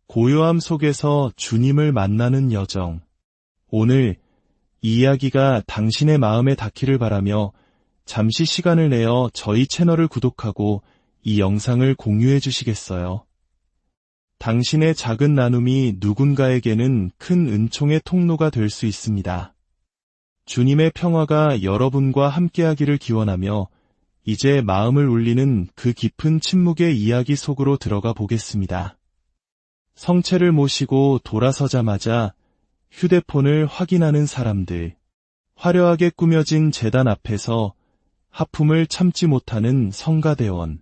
고요함 속에서 주님을 만나는 여정. 오늘 이 이야기가 당신의 마음에 닿기를 바라며 잠시 시간을 내어 저희 채널을 구독하고 이 영상을 공유해 주시겠어요? 당신의 작은 나눔이 누군가에게는 큰 은총의 통로가 될 수 있습니다. 주님의 평화가 여러분과 함께하기를 기원하며 이제 마음을 울리는 그 깊은 침묵의 이야기 속으로 들어가 보겠습니다. 성체를 모시고 돌아서자마자 휴대폰을 확인하는 사람들, 화려하게 꾸며진 제단 앞에서 하품을 참지 못하는 성가대원,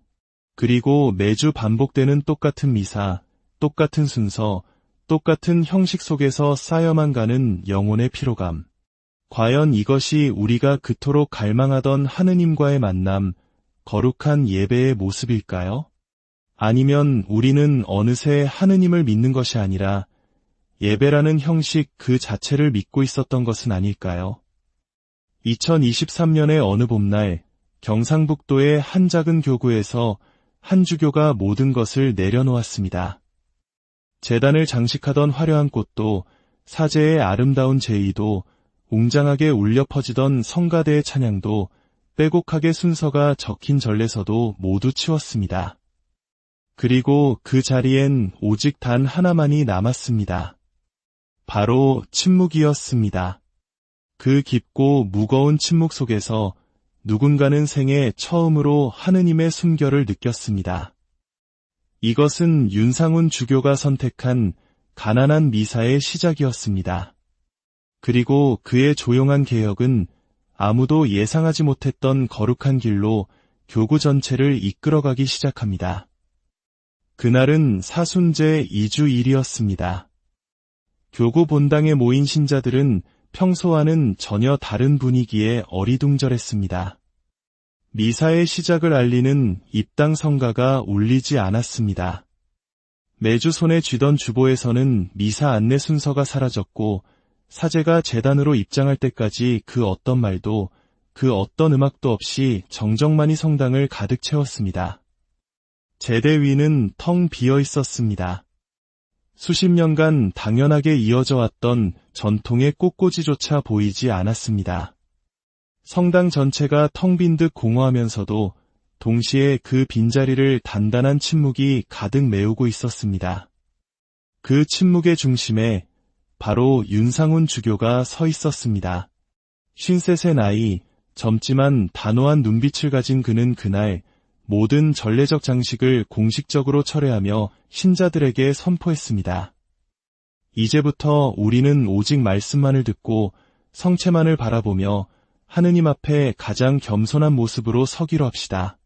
그리고 매주 반복되는 똑같은 미사, 똑같은 순서, 똑같은 형식 속에서 쌓여만 가는 영혼의 피로감. 과연 이것이 우리가 그토록 갈망하던 하느님과의 만남, 거룩한 예배의 모습일까요? 아니면 우리는 어느새 하느님을 믿는 것이 아니라 예배라는 형식 그 자체를 믿고 있었던 것은 아닐까요? 2023년의 어느 봄날, 경상북도의 한 작은 교구에서 한 주교가 모든 것을 내려놓았습니다. 제단을 장식하던 화려한 꽃도, 사제의 아름다운 제의도, 웅장하게 울려 퍼지던 성가대의 찬양도, 빼곡하게 순서가 적힌 전례서도 모두 치웠습니다. 그리고 그 자리엔 오직 단 하나만이 남았습니다. 바로 침묵이었습니다. 그 깊고 무거운 침묵 속에서 누군가는 생애 처음으로 하느님의 숨결을 느꼈습니다. 이것은 윤상훈 주교가 선택한 가난한 미사의 시작이었습니다. 그리고 그의 조용한 개혁은 아무도 예상하지 못했던 거룩한 길로 교구 전체를 이끌어가기 시작합니다. 그날은 사순제 2주일이었습니다. 교구 본당에 모인 신자들은 평소와는 전혀 다른 분위기에 어리둥절했습니다. 미사의 시작을 알리는 입당 성가가 울리지 않았습니다. 매주 손에 쥐던 주보에서는 미사 안내 순서가 사라졌고 사제가 제단으로 입장할 때까지 그 어떤 말도 그 어떤 음악도 없이 정적만이 성당을 가득 채웠습니다. 제대 위는 텅 비어 있었습니다. 수십 년간 당연하게 이어져 왔던 전통의 꽃꽂이조차 보이지 않았습니다. 성당 전체가 텅 빈 듯 공허하면서도 동시에 그 빈자리를 단단한 침묵이 가득 메우고 있었습니다. 그 침묵의 중심에 바로 윤상훈 주교가 서 있었습니다. 53세 나이, 젊지만 단호한 눈빛을 가진 그는 그날 모든 전례적 장식을 공식적으로 철회하며 신자들에게 선포했습니다. 이제부터 우리는 오직 말씀만을 듣고 성체만을 바라보며 하느님 앞에 가장 겸손한 모습으로 서기로 합시다.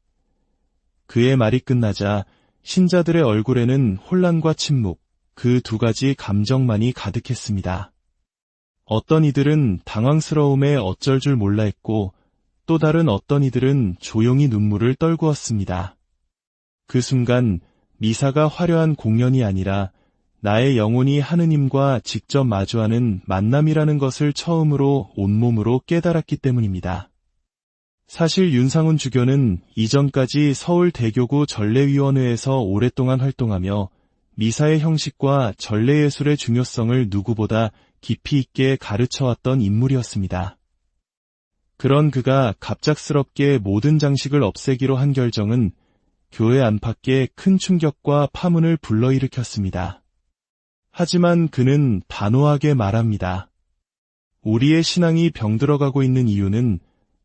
그의 말이 끝나자 신자들의 얼굴에는 혼란과 침묵, 그 두 가지 감정만이 가득했습니다. 어떤 이들은 당황스러움에 어쩔 줄 몰라 했고 또 다른 어떤 이들은 조용히 눈물을 떨구었습니다. 그 순간 미사가 화려한 공연이 아니라 나의 영혼이 하느님과 직접 마주하는 만남이라는 것을 처음으로 온몸으로 깨달았기 때문입니다. 사실 윤상훈 주교는 이전까지 서울대교구 전례위원회에서 오랫동안 활동하며 미사의 형식과 전례예술의 중요성을 누구보다 깊이 있게 가르쳐왔던 인물이었습니다. 그런 그가 갑작스럽게 모든 장식을 없애기로 한 결정은 교회 안팎에 큰 충격과 파문을 불러일으켰습니다. 하지만 그는 단호하게 말합니다. 우리의 신앙이 병들어가고 있는 이유는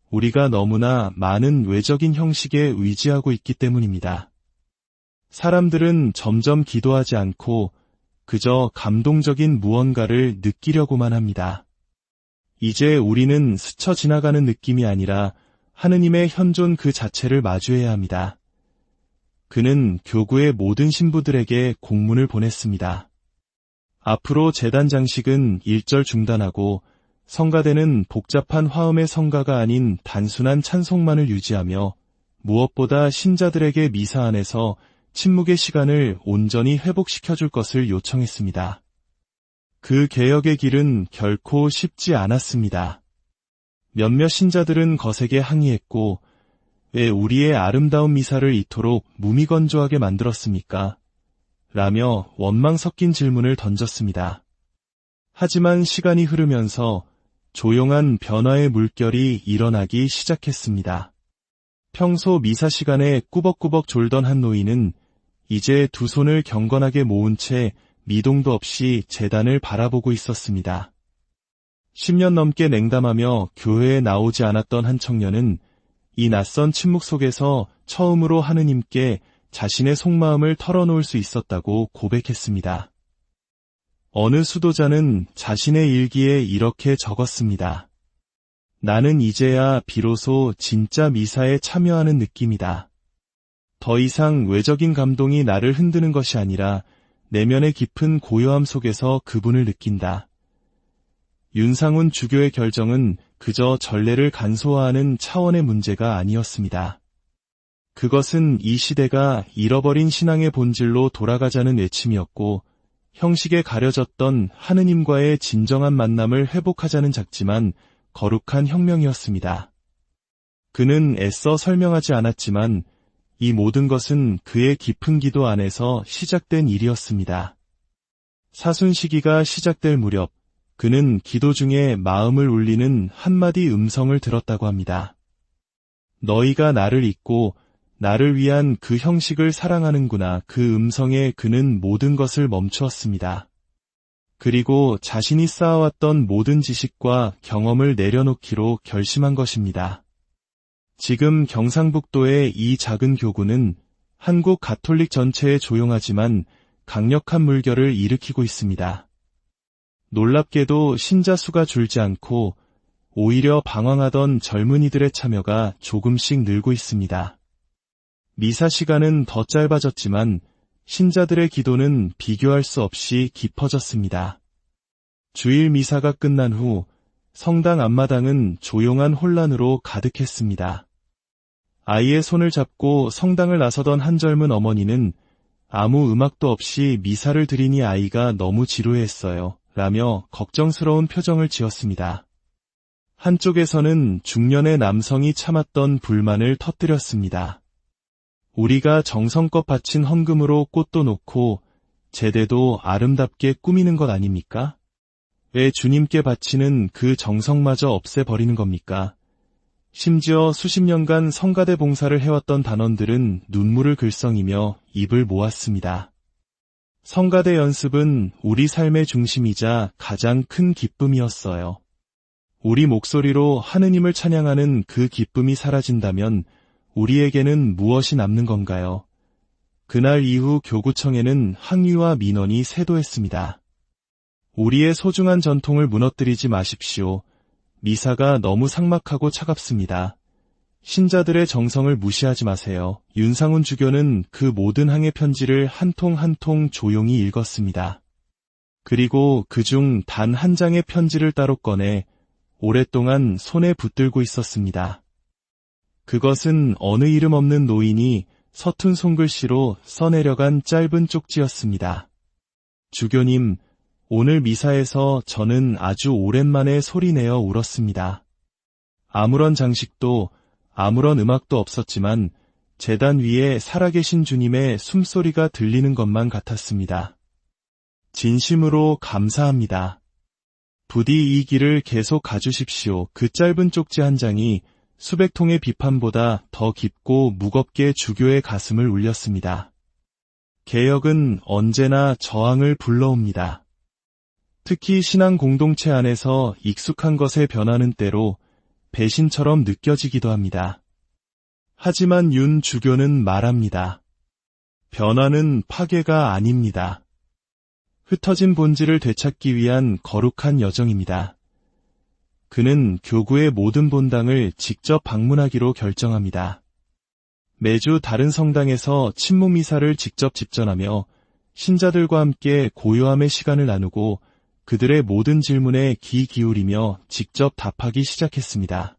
우리가 너무나 많은 외적인 형식에 의지하고 있기 때문입니다. 사람들은 점점 기도하지 않고 그저 감동적인 무언가를 느끼려고만 합니다. 이제 우리는 스쳐 지나가는 느낌이 아니라 하느님의 현존 그 자체를 마주해야 합니다. 그는 교구의 모든 신부들에게 공문을 보냈습니다. 앞으로 제단 장식은 일절 중단하고 성가대는 복잡한 화음의 성가가 아닌 단순한 찬송만을 유지하며 무엇보다 신자들에게 미사 안에서 침묵의 시간을 온전히 회복시켜줄 것을 요청했습니다. 그 개혁의 길은 결코 쉽지 않았습니다. 몇몇 신자들은 거세게 항의했고 왜 우리의 아름다운 미사를 이토록 무미건조하게 만들었습니까? 라며 원망 섞인 질문을 던졌습니다. 하지만 시간이 흐르면서 조용한 변화의 물결이 일어나기 시작했습니다. 평소 미사 시간에 꾸벅꾸벅 졸던 한 노인은 이제 두 손을 경건하게 모은 채 미동도 없이 제단을 바라보고 있었습니다. 10년 넘게 냉담하며 교회에 나오지 않았던 한 청년은 이 낯선 침묵 속에서 처음으로 하느님께 자신의 속마음을 털어놓을 수 있었다고 고백했습니다. 어느 수도자는 자신의 일기에 이렇게 적었습니다. 나는 이제야 비로소 진짜 미사에 참여하는 느낌이다. 더 이상 외적인 감동이 나를 흔드는 것이 아니라 내면의 깊은 고요함 속에서 그분을 느낀다. 윤상훈 주교의 결정은 그저 전례를 간소화하는 차원의 문제가 아니었습니다. 그것은 이 시대가 잃어버린 신앙의 본질로 돌아가자는 외침이었고 형식에 가려졌던 하느님과의 진정한 만남을 회복하자는 작지만 거룩한 혁명이었습니다. 그는 애써 설명하지 않았지만 이 모든 것은 그의 깊은 기도 안에서 시작된 일이었습니다. 사순 시기가 시작될 무렵 그는 기도 중에 마음을 울리는 한마디 음성을 들었다고 합니다. 너희가 나를 잊고 나를 위한 그 형식을 사랑하는구나. 그 음성에 그는 모든 것을 멈추었습니다. 그리고 자신이 쌓아왔던 모든 지식과 경험을 내려놓기로 결심한 것입니다. 지금 경상북도의 이 작은 교구는 한국 가톨릭 전체에 조용하지만 강력한 물결을 일으키고 있습니다. 놀랍게도 신자 수가 줄지 않고 오히려 방황하던 젊은이들의 참여가 조금씩 늘고 있습니다. 미사 시간은 더 짧아졌지만 신자들의 기도는 비교할 수 없이 깊어졌습니다. 주일 미사가 끝난 후 성당 앞마당은 조용한 혼란으로 가득했습니다. 아이의 손을 잡고 성당을 나서던 한 젊은 어머니는 아무 음악도 없이 미사를 드리니 아이가 너무 지루해했어요. 라며 걱정스러운 표정을 지었습니다. 한쪽에서는 중년의 남성이 참았던 불만을 터뜨렸습니다. 우리가 정성껏 바친 헌금으로 꽃도 놓고 제대도 아름답게 꾸미는 것 아닙니까? 왜 주님께 바치는 그 정성마저 없애버리는 겁니까? 심지어 수십 년간 성가대 봉사를 해왔던 단원들은 눈물을 글썽이며 입을 모았습니다. 성가대 연습은 우리 삶의 중심이자 가장 큰 기쁨이었어요. 우리 목소리로 하느님을 찬양하는 그 기쁨이 사라진다면 우리에게는 무엇이 남는 건가요? 그날 이후 교구청에는 항의와 민원이 쇄도했습니다. 우리의 소중한 전통을 무너뜨리지 마십시오. 미사가 너무 삭막하고 차갑습니다. 신자들의 정성을 무시하지 마세요. 윤상훈 주교는 그 모든 항해 편지를 한 통 한 통 조용히 읽었습니다. 그리고 그중 단 한 장의 편지를 따로 꺼내 오랫동안 손에 붙들고 있었습니다. 그것은 어느 이름 없는 노인이 서툰 손글씨로 써내려간 짧은 쪽지였습니다. 주교님, 오늘 미사에서 저는 아주 오랜만에 소리내어 울었습니다. 아무런 장식도 아무런 음악도 없었지만 제단 위에 살아계신 주님의 숨소리가 들리는 것만 같았습니다. 진심으로 감사합니다. 부디 이 길을 계속 가주십시오. 그 짧은 쪽지 한 장이 수백 통의 비판보다 더 깊고 무겁게 주교의 가슴을 울렸습니다. 개혁은 언제나 저항을 불러옵니다. 특히 신앙 공동체 안에서 익숙한 것에 변하는 때로 배신처럼 느껴지기도 합니다. 하지만 윤 주교는 말합니다. 변화는 파괴가 아닙니다. 흩어진 본질을 되찾기 위한 거룩한 여정입니다. 그는 교구의 모든 본당을 직접 방문하기로 결정합니다. 매주 다른 성당에서 침묵 미사를 직접 집전하며 신자들과 함께 고요함의 시간을 나누고 그들의 모든 질문에 귀 기울이며 직접 답하기 시작했습니다.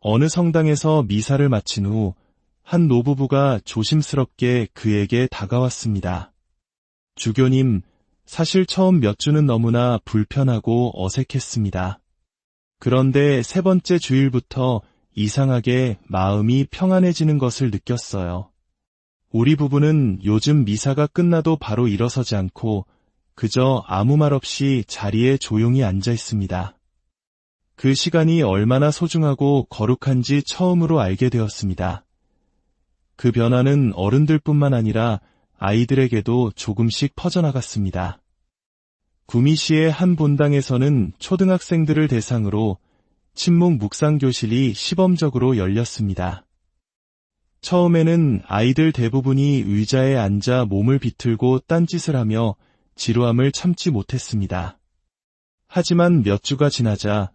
어느 성당에서 미사를 마친 후 한 노부부가 조심스럽게 그에게 다가왔습니다. 주교님, 사실 처음 몇 주는 너무나 불편하고 어색했습니다. 그런데 세 번째 주일부터 이상하게 마음이 평안해지는 것을 느꼈어요. 우리 부부는 요즘 미사가 끝나도 바로 일어서지 않고 그저 아무 말 없이 자리에 조용히 앉아 있습니다. 그 시간이 얼마나 소중하고 거룩한지 처음으로 알게 되었습니다. 그 변화는 어른들뿐만 아니라 아이들에게도 조금씩 퍼져나갔습니다. 구미시의 한 본당에서는 초등학생들을 대상으로 침묵 묵상 교실이 시범적으로 열렸습니다. 처음에는 아이들 대부분이 의자에 앉아 몸을 비틀고 딴짓을 하며 지루함을 참지 못했습니다. 하지만 몇 주가 지나자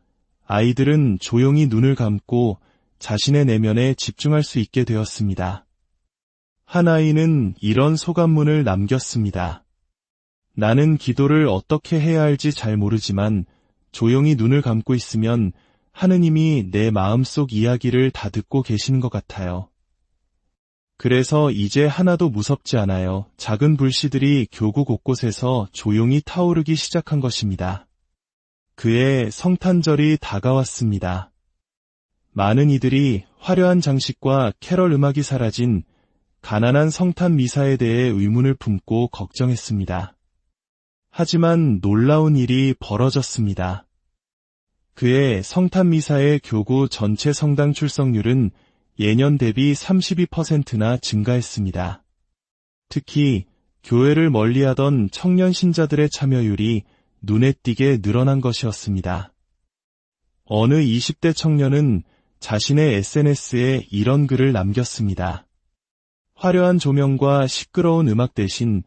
아이들은 조용히 눈을 감고 자신의 내면에 집중할 수 있게 되었습니다. 한 아이는 이런 소감문을 남겼습니다. 나는 기도를 어떻게 해야 할지 잘 모르지만 조용히 눈을 감고 있으면 하느님이 내 마음속 이야기를 다 듣고 계시는 것 같아요. 그래서 이제 하나도 무섭지 않아요. 작은 불씨들이 교구 곳곳에서 조용히 타오르기 시작한 것입니다. 그의 성탄절이 다가왔습니다. 많은 이들이 화려한 장식과 캐럴 음악이 사라진 가난한 성탄 미사에 대해 의문을 품고 걱정했습니다. 하지만 놀라운 일이 벌어졌습니다. 그의 성탄 미사의 교구 전체 성당 출석률은 예년 대비 32%나 증가했습니다. 특히 교회를 멀리하던 청년 신자들의 참여율이 눈에 띄게 늘어난 것이었습니다. 어느 20대 청년은 자신의 SNS에 이런 글을 남겼습니다. 화려한 조명과 시끄러운 음악 대신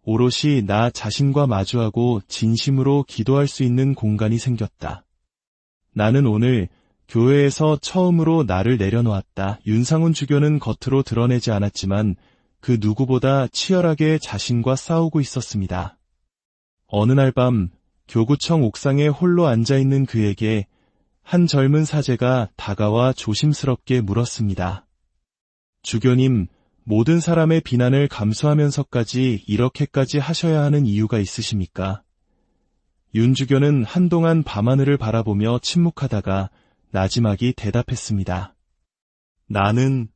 오롯이 나 자신과 마주하고 진심으로 기도할 수 있는 공간이 생겼다. 나는 오늘 교회에서 처음으로 나를 내려놓았다. 윤상훈 주교는 겉으로 드러내지 않았지만 그 누구보다 치열하게 자신과 싸우고 있었습니다. 어느 날 밤 교구청 옥상에 홀로 앉아있는 그에게 한 젊은 사제가 다가와 조심스럽게 물었습니다. 주교님, 모든 사람의 비난을 감수하면서까지 이렇게까지 하셔야 하는 이유가 있으십니까? 윤 주교는 한동안 밤하늘을 바라보며 침묵하다가 나지막이 대답했습니다. 나는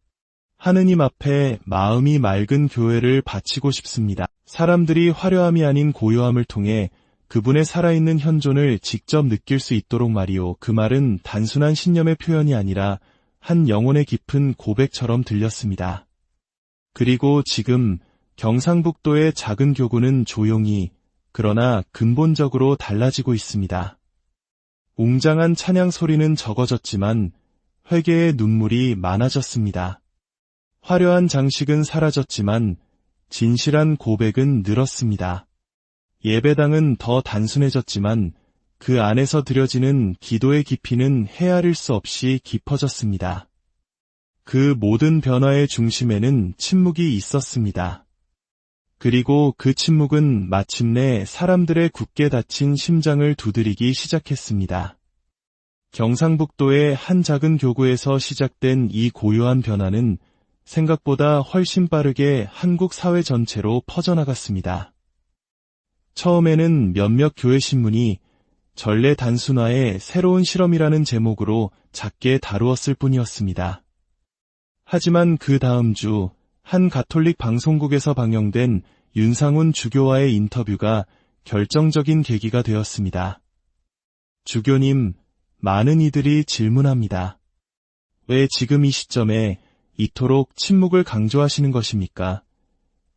하느님 앞에 마음이 맑은 교회를 바치고 싶습니다. 사람들이 화려함이 아닌 고요함을 통해 그분의 살아있는 현존을 직접 느낄 수 있도록 말이오. 그 말은 단순한 신념의 표현이 아니라 한 영혼의 깊은 고백처럼 들렸습니다. 그리고 지금 경상북도의 작은 교구는 조용히 그러나 근본적으로 달라지고 있습니다. 웅장한 찬양 소리는 적어졌지만 회개의 눈물이 많아졌습니다. 화려한 장식은 사라졌지만 진실한 고백은 늘었습니다. 예배당은 더 단순해졌지만 그 안에서 드려지는 기도의 깊이는 헤아릴 수 없이 깊어졌습니다. 그 모든 변화의 중심에는 침묵이 있었습니다. 그리고 그 침묵은 마침내 사람들의 굳게 닫힌 심장을 두드리기 시작했습니다. 경상북도의 한 작은 교구에서 시작된 이 고요한 변화는 생각보다 훨씬 빠르게 한국 사회 전체로 퍼져나갔습니다. 처음에는 몇몇 교회 신문이 전례 단순화의 새로운 실험이라는 제목으로 작게 다루었을 뿐이었습니다. 하지만 그 다음 주 한 가톨릭 방송국에서 방영된 윤상훈 주교와의 인터뷰가 결정적인 계기가 되었습니다. 주교님, 많은 이들이 질문합니다. 왜 지금 이 시점에 이토록 침묵을 강조하시는 것입니까?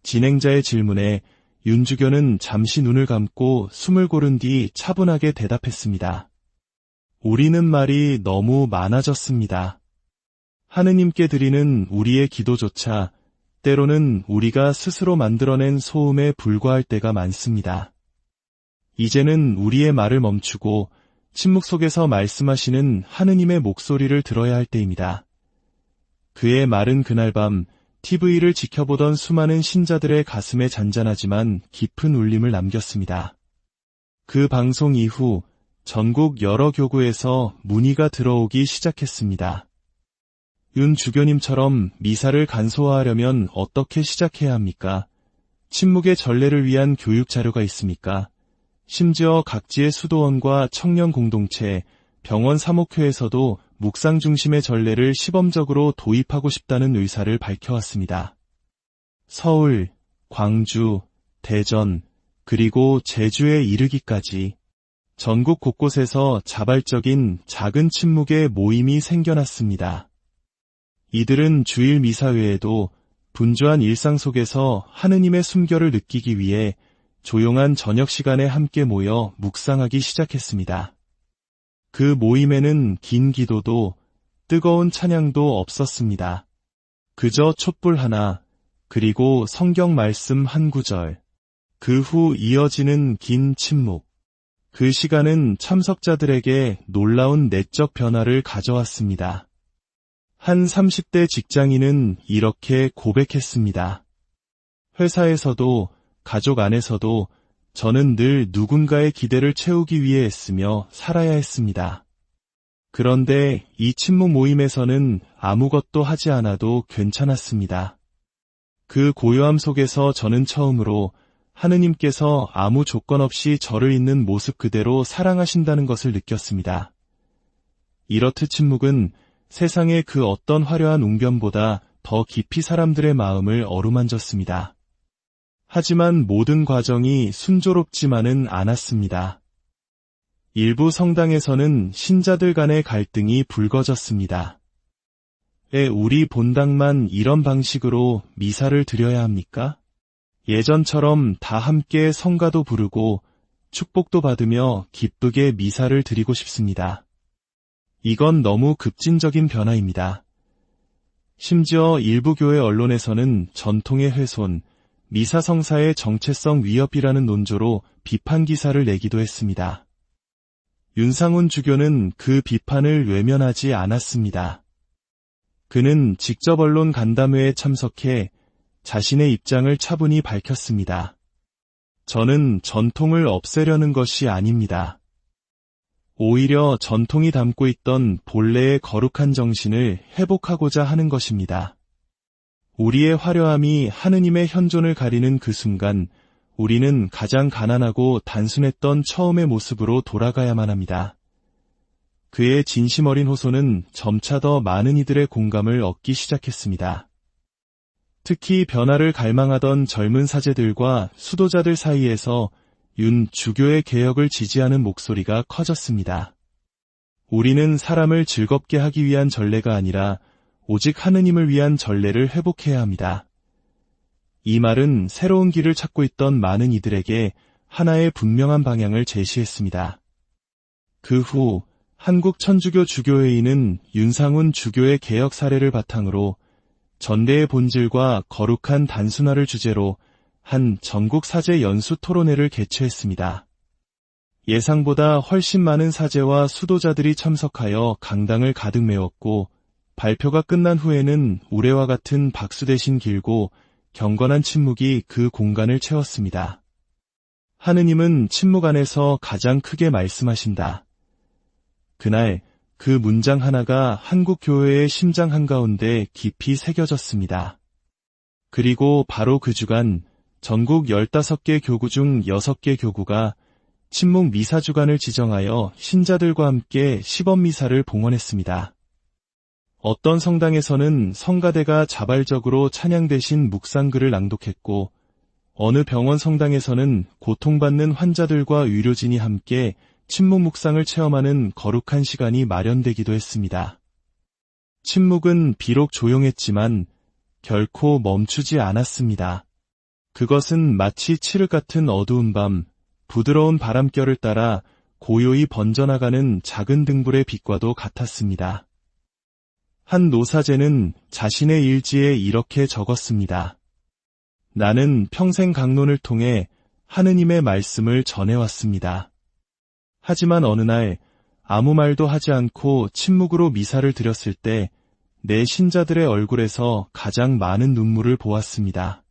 진행자의 질문에 윤 주교는 잠시 눈을 감고 숨을 고른 뒤 차분하게 대답했습니다. 우리는 말이 너무 많아졌습니다. 하느님께 드리는 우리의 기도조차 때로는 우리가 스스로 만들어낸 소음에 불과할 때가 많습니다. 이제는 우리의 말을 멈추고 침묵 속에서 말씀하시는 하느님의 목소리를 들어야 할 때입니다. 그의 말은 그날 밤 TV를 지켜보던 수많은 신자들의 가슴에 잔잔하지만 깊은 울림을 남겼습니다. 그 방송 이후 전국 여러 교구에서 문의가 들어오기 시작했습니다. 윤 주교님처럼 미사를 간소화하려면 어떻게 시작해야 합니까? 침묵의 전례를 위한 교육 자료가 있습니까? 심지어 각지의 수도원과 청년 공동체, 병원 사목회에서도 묵상 중심의 전례를 시범적으로 도입하고 싶다는 의사를 밝혀왔습니다. 서울, 광주, 대전, 그리고 제주에 이르기까지 전국 곳곳에서 자발적인 작은 침묵의 모임이 생겨났습니다. 이들은 주일 미사 외에도 분주한 일상 속에서 하느님의 숨결을 느끼기 위해 조용한 저녁 시간에 함께 모여 묵상하기 시작했습니다. 그 모임에는 긴 기도도 뜨거운 찬양도 없었습니다. 그저 촛불 하나, 그리고 성경 말씀 한 구절, 그 후 이어지는 긴 침묵. 그 시간은 참석자들에게 놀라운 내적 변화를 가져왔습니다. 한 30대 직장인은 이렇게 고백했습니다. 회사에서도 가족 안에서도 저는 늘 누군가의 기대를 채우기 위해 애쓰며 살아야 했습니다. 그런데 이 침묵 모임에서는 아무것도 하지 않아도 괜찮았습니다. 그 고요함 속에서 저는 처음으로 하느님께서 아무 조건 없이 저를 있는 모습 그대로 사랑하신다는 것을 느꼈습니다. 이렇듯 침묵은 세상의 그 어떤 화려한 웅변보다 더 깊이 사람들의 마음을 어루만졌습니다. 하지만 모든 과정이 순조롭지만은 않았습니다. 일부 성당에서는 신자들 간의 갈등이 불거졌습니다. 왜 우리 본당만 이런 방식으로 미사를 드려야 합니까? 예전처럼 다 함께 성가도 부르고 축복도 받으며 기쁘게 미사를 드리고 싶습니다. 이건 너무 급진적인 변화입니다. 심지어 일부 교회 언론에서는 전통의 훼손, 미사 성사의 정체성 위협이라는 논조로 비판 기사를 내기도 했습니다. 윤상훈 주교는 그 비판을 외면하지 않았습니다. 그는 직접 언론 간담회에 참석해 자신의 입장을 차분히 밝혔습니다. 저는 전통을 없애려는 것이 아닙니다. 오히려 전통이 담고 있던 본래의 거룩한 정신을 회복하고자 하는 것입니다. 우리의 화려함이 하느님의 현존을 가리는 그 순간 우리는 가장 가난하고 단순했던 처음의 모습으로 돌아가야만 합니다. 그의 진심 어린 호소는 점차 더 많은 이들의 공감을 얻기 시작했습니다. 특히 변화를 갈망하던 젊은 사제들과 수도자들 사이에서 윤 주교의 개혁을 지지하는 목소리가 커졌습니다. 우리는 사람을 즐겁게 하기 위한 전례가 아니라 오직 하느님을 위한 전례를 회복해야 합니다. 이 말은 새로운 길을 찾고 있던 많은 이들에게 하나의 분명한 방향을 제시했습니다. 그 후 한국 천주교 주교회의는 윤상훈 주교의 개혁 사례를 바탕으로 전례의 본질과 거룩한 단순화를 주제로 한 전국 사제 연수 토론회를 개최했습니다. 예상보다 훨씬 많은 사제와 수도자들이 참석하여 강당을 가득 메웠고 발표가 끝난 후에는 우레와 같은 박수 대신 길고 경건한 침묵이 그 공간을 채웠습니다. 하느님은 침묵 안에서 가장 크게 말씀하신다. 그날 그 문장 하나가 한국 교회의 심장 한가운데 깊이 새겨졌습니다. 그리고 바로 그 주간 전국 15개 교구 중 6개 교구가 침묵 미사 주간을 지정하여 신자들과 함께 시범 미사를 봉헌했습니다. 어떤 성당에서는 성가대가 자발적으로 찬양 대신 묵상글을 낭독했고 어느 병원 성당에서는 고통받는 환자들과 의료진이 함께 침묵 묵상을 체험하는 거룩한 시간이 마련되기도 했습니다. 침묵은 비록 조용했지만 결코 멈추지 않았습니다. 그것은 마치 칠흑 같은 어두운 밤, 부드러운 바람결을 따라 고요히 번져나가는 작은 등불의 빛과도 같았습니다. 한 노사제는 자신의 일지에 이렇게 적었습니다. 나는 평생 강론을 통해 하느님의 말씀을 전해왔습니다. 하지만 어느 날 아무 말도 하지 않고 침묵으로 미사를 드렸을 때 내 신자들의 얼굴에서 가장 많은 눈물을 보았습니다.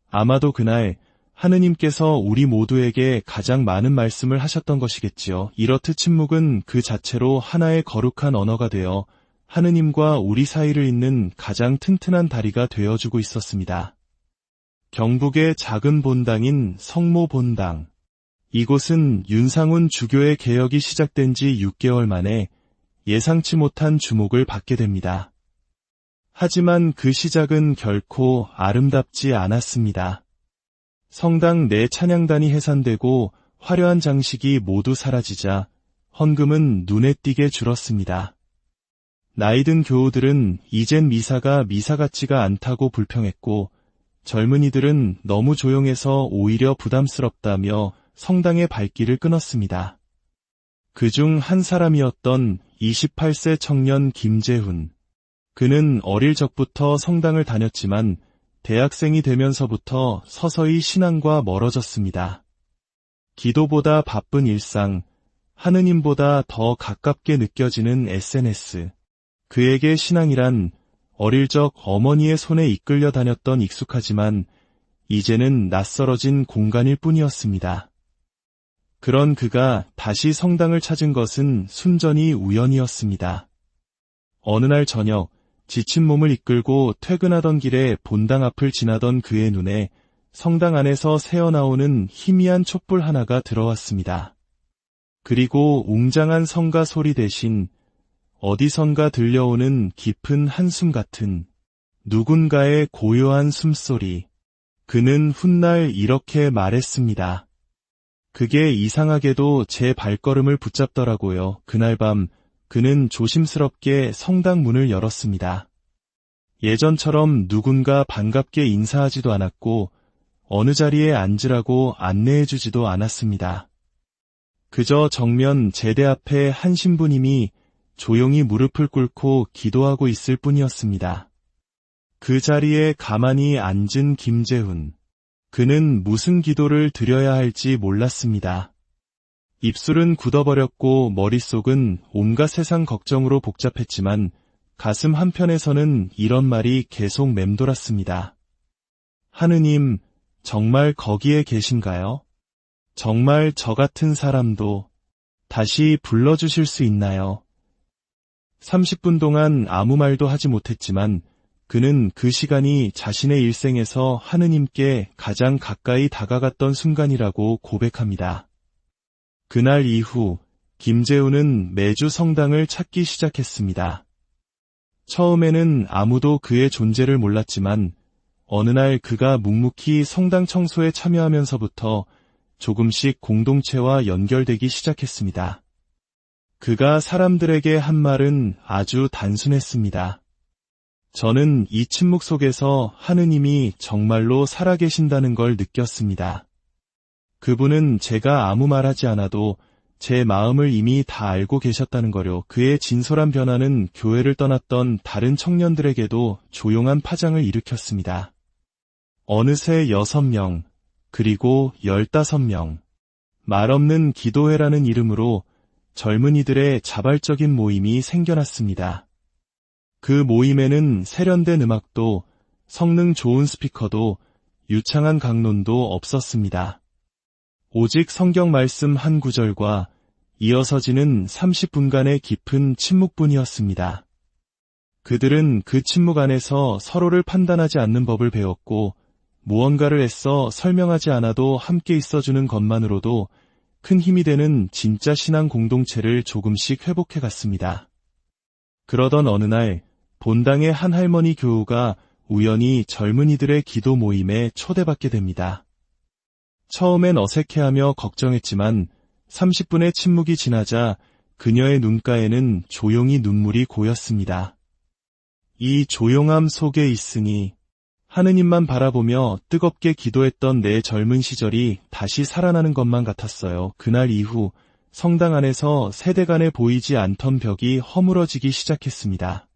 아마도 그날 하느님께서 우리 모두에게 가장 많은 말씀을 하셨던 것이겠지요. 이렇듯 침묵은 그 자체로 하나의 거룩한 언어가 되어 하느님과 우리 사이를 잇는 가장 튼튼한 다리가 되어주고 있었습니다. 경북의 작은 본당인 성모 본당. 이곳은 윤상훈 주교의 개혁이 시작된 지 6개월 만에 예상치 못한 주목을 받게 됩니다. 하지만 그 시작은 결코 아름답지 않았습니다. 성당 내 찬양단이 해산되고 화려한 장식이 모두 사라지자 헌금은 눈에 띄게 줄었습니다. 나이든 교우들은 이젠 미사가 미사 같지가 않다고 불평했고 젊은이들은 너무 조용해서 오히려 부담스럽다며 성당의 발길을 끊었습니다. 그중 한 사람이었던 28세 청년 김재훈. 그는 어릴 적부터 성당을 다녔지만 대학생이 되면서부터 서서히 신앙과 멀어졌습니다. 기도보다 바쁜 일상, 하느님보다 더 가깝게 느껴지는 SNS. 그에게 신앙이란 어릴 적 어머니의 손에 이끌려 다녔던 익숙하지만 이제는 낯설어진 공간일 뿐이었습니다. 그런 그가 다시 성당을 찾은 것은 순전히 우연이었습니다. 어느 날 저녁, 지친 몸을 이끌고 퇴근하던 길에 본당 앞을 지나던 그의 눈에 성당 안에서 새어나오는 희미한 촛불 하나가 들어왔습니다. 그리고 웅장한 성가 소리 대신 어디선가 들려오는 깊은 한숨 같은 누군가의 고요한 숨소리. 그는 훗날 이렇게 말했습니다. 그게 이상하게도 제 발걸음을 붙잡더라고요. 그날 밤 그는 조심스럽게 성당 문을 열었습니다. 예전처럼 누군가 반갑게 인사하지도 않았고 어느 자리에 앉으라고 안내해주지도 않았습니다. 그저 정면 제대 앞에 한 신부님이 조용히 무릎을 꿇고 기도하고 있을 뿐이었습니다. 그 자리에 가만히 앉은 김재훈. 그는 무슨 기도를 드려야 할지 몰랐습니다. 입술은 굳어버렸고 머릿속은 온갖 세상 걱정으로 복잡했지만 가슴 한편에서는 이런 말이 계속 맴돌았습니다. 하느님, 정말 거기에 계신가요? 정말 저 같은 사람도 다시 불러주실 수 있나요? 30분 동안 아무 말도 하지 못했지만 그는 그 시간이 자신의 일생에서 하느님께 가장 가까이 다가갔던 순간이라고 고백합니다. 그날 이후 김재훈은 매주 성당을 찾기 시작했습니다. 처음에는 아무도 그의 존재를 몰랐지만 어느 날 그가 묵묵히 성당 청소에 참여하면서부터 조금씩 공동체와 연결되기 시작했습니다. 그가 사람들에게 한 말은 아주 단순했습니다. 저는 이 침묵 속에서 하느님이 정말로 살아계신다는 걸 느꼈습니다. 그분은 제가 아무 말하지 않아도 제 마음을 이미 다 알고 계셨다는 거요. 그의 진솔한 변화는 교회를 떠났던 다른 청년들에게도 조용한 파장을 일으켰습니다. 어느새 6명, 그리고 15명. 말없는 기도회라는 이름으로 젊은이들의 자발적인 모임이 생겨났습니다. 그 모임에는 세련된 음악도, 성능 좋은 스피커도, 유창한 강론도 없었습니다. 오직 성경 말씀 한 구절과 이어서지는 30분간의 깊은 침묵뿐이었습니다. 그들은 그 침묵 안에서 서로를 판단하지 않는 법을 배웠고 무언가를 애써 설명하지 않아도 함께 있어주는 것만으로도 큰 힘이 되는 진짜 신앙 공동체를 조금씩 회복해 갔습니다. 그러던 어느 날 본당의 한 할머니 교우가 우연히 젊은이들의 기도 모임에 초대받게 됩니다. 처음엔 어색해하며 걱정했지만 30분의 침묵이 지나자 그녀의 눈가에는 조용히 눈물이 고였습니다. 이 조용함 속에 있으니 하느님만 바라보며 뜨겁게 기도했던 내 젊은 시절이 다시 살아나는 것만 같았어요. 그날 이후 성당 안에서 세대 간에 보이지 않던 벽이 허물어지기 시작했습니다.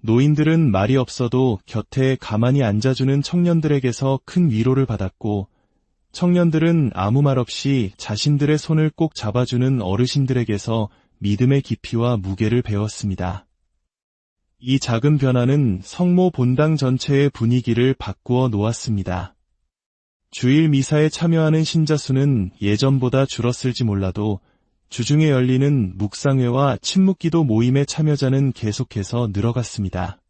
노인들은 말이 없어도 곁에 가만히 앉아주는 청년들에게서 큰 위로를 받았고 청년들은 아무 말 없이 자신들의 손을 꼭 잡아주는 어르신들에게서 믿음의 깊이와 무게를 배웠습니다. 이 작은 변화는 성모 본당 전체의 분위기를 바꾸어 놓았습니다. 주일 미사에 참여하는 신자 수는 예전보다 줄었을지 몰라도 주중에 열리는 묵상회와 침묵기도 모임의 참여자는 계속해서 늘어갔습니다.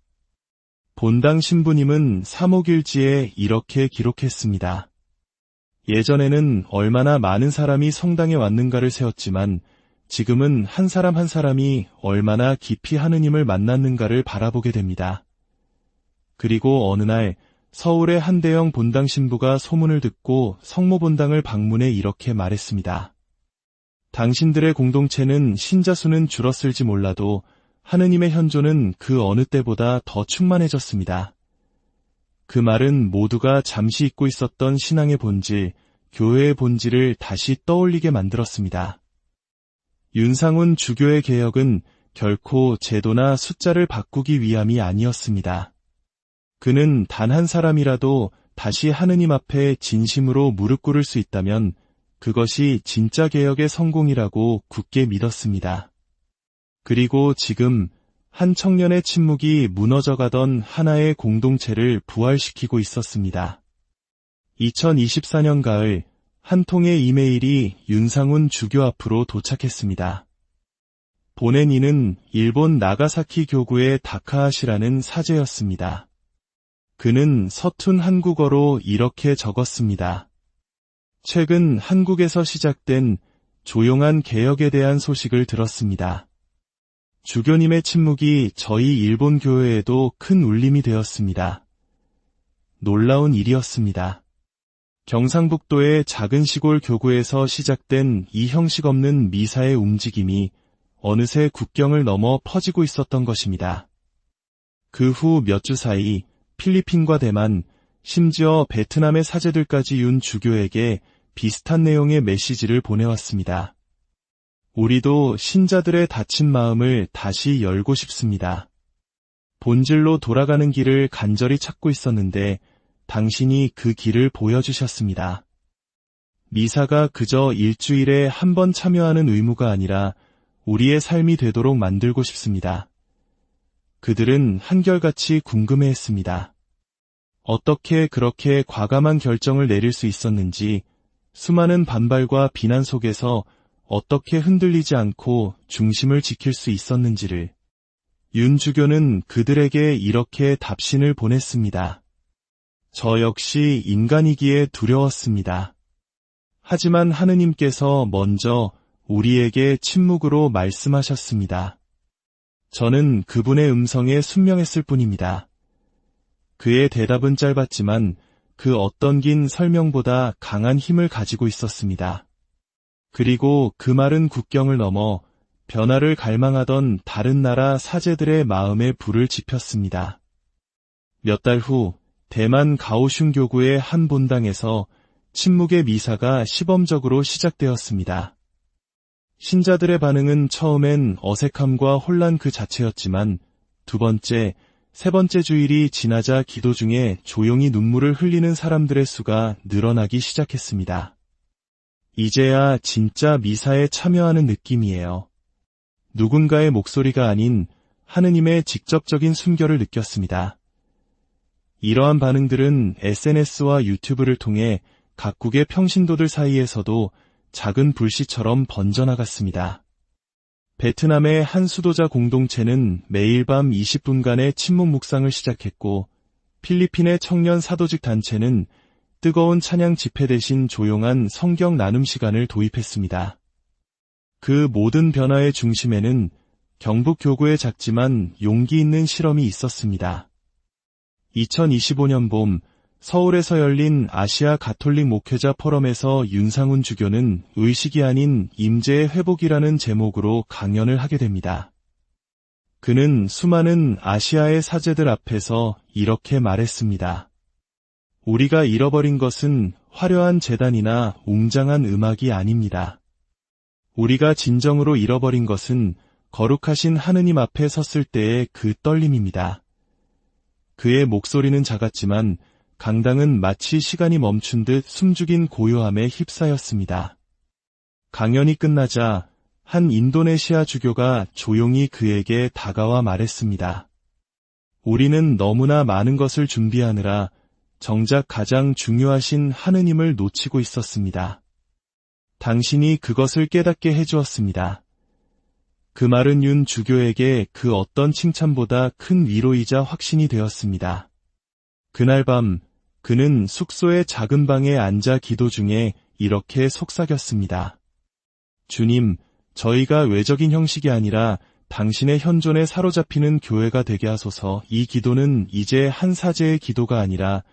본당 신부님은 사목일지에 이렇게 기록했습니다. 예전에는 얼마나 많은 사람이 성당에 왔는가를 세었지만 지금은 한 사람 한 사람이 얼마나 깊이 하느님을 만났는가를 바라보게 됩니다. 그리고 어느 날 서울의 한 대형 본당 신부가 소문을 듣고 성모 본당을 방문해 이렇게 말했습니다. 당신들의 공동체는 신자 수는 줄었을지 몰라도 하느님의 현존은 그 어느 때보다 더 충만해졌습니다. 그 말은 모두가 잠시 잊고 있었던 신앙의 본질, 교회의 본질을 다시 떠올리게 만들었습니다. 윤상훈 주교의 개혁은 결코 제도나 숫자를 바꾸기 위함이 아니었습니다. 그는 단 한 사람이라도 다시 하느님 앞에 진심으로 무릎 꿇을 수 있다면 그것이 진짜 개혁의 성공이라고 굳게 믿었습니다. 그리고 지금 한 청년의 침묵이 무너져가던 하나의 공동체를 부활시키고 있었습니다. 2024년 가을 한 통의 이메일이 윤상훈 주교 앞으로 도착했습니다. 보낸 이는 일본 나가사키 교구의 다카하시라는 사제였습니다. 그는 서툰 한국어로 이렇게 적었습니다. 최근 한국에서 시작된 조용한 개혁에 대한 소식을 들었습니다. 주교님의 침묵이 저희 일본 교회에도 큰 울림이 되었습니다. 놀라운 일이었습니다. 경상북도의 작은 시골 교구에서 시작된 이 형식 없는 미사의 움직임이 어느새 국경을 넘어 퍼지고 있었던 것입니다. 그 후 몇 주 사이 필리핀과 대만, 심지어 베트남의 사제들까지 윤 주교에게 비슷한 내용의 메시지를 보내왔습니다. 우리도 신자들의 닫힌 마음을 다시 열고 싶습니다. 본질로 돌아가는 길을 간절히 찾고 있었는데 당신이 그 길을 보여주셨습니다. 미사가 그저 일주일에 한 번 참여하는 의무가 아니라 우리의 삶이 되도록 만들고 싶습니다. 그들은 한결같이 궁금해했습니다. 어떻게 그렇게 과감한 결정을 내릴 수 있었는지, 수많은 반발과 비난 속에서 어떻게 흔들리지 않고 중심을 지킬 수 있었는지를. 윤 주교는 그들에게 이렇게 답신을 보냈습니다. 저 역시 인간이기에 두려웠습니다. 하지만 하느님께서 먼저 우리에게 침묵으로 말씀하셨습니다. 저는 그분의 음성에 순명했을 뿐입니다. 그의 대답은 짧았지만 그 어떤 긴 설명보다 강한 힘을 가지고 있었습니다. 그리고 그 말은 국경을 넘어 변화를 갈망하던 다른 나라 사제들의 마음에 불을 지폈습니다. 몇 달 후 대만 가오슝 교구의 한 본당에서 침묵의 미사가 시범적으로 시작되었습니다. 신자들의 반응은 처음엔 어색함과 혼란 그 자체였지만 두 번째, 세 번째 주일이 지나자 기도 중에 조용히 눈물을 흘리는 사람들의 수가 늘어나기 시작했습니다. 이제야 진짜 미사에 참여하는 느낌이에요. 누군가의 목소리가 아닌 하느님의 직접적인 순결을 느꼈습니다. 이러한 반응들은 SNS와 유튜브를 통해 각국의 평신도들 사이에서도 작은 불씨처럼 번져나갔습니다. 베트남의 한 수도자 공동체는 매일 밤 20분간의 침묵 묵상을 시작했고, 필리핀의 청년 사도직 단체는 뜨거운 찬양 집회 대신 조용한 성경 나눔 시간을 도입했습니다. 그 모든 변화의 중심에는 경북 교구의 작지만 용기 있는 실험이 있었습니다. 2025년 봄 서울에서 열린 아시아 가톨릭 목회자 포럼에서 윤상훈 주교는 의식이 아닌 임재의 회복이라는 제목으로 강연을 하게 됩니다. 그는 수많은 아시아의 사제들 앞에서 이렇게 말했습니다. 우리가 잃어버린 것은 화려한 제단이나 웅장한 음악이 아닙니다. 우리가 진정으로 잃어버린 것은 거룩하신 하느님 앞에 섰을 때의 그 떨림입니다. 그의 목소리는 작았지만 강당은 마치 시간이 멈춘 듯 숨죽인 고요함에 휩싸였습니다. 강연이 끝나자 한 인도네시아 주교가 조용히 그에게 다가와 말했습니다. 우리는 너무나 많은 것을 준비하느라 정작 가장 중요하신 하느님을 놓치고 있었습니다. 당신이 그것을 깨닫게 해주었습니다. 그 말은 윤 주교에게 그 어떤 칭찬보다 큰 위로이자 확신이 되었습니다. 그날 밤 그는 숙소의 작은 방에 앉아 기도 중에 이렇게 속삭였습니다. 주님, 저희가 외적인 형식이 아니라 당신의 현존에 사로잡히는 교회가 되게 하소서. 이 기도는 이제 한 사제의 기도가 아니라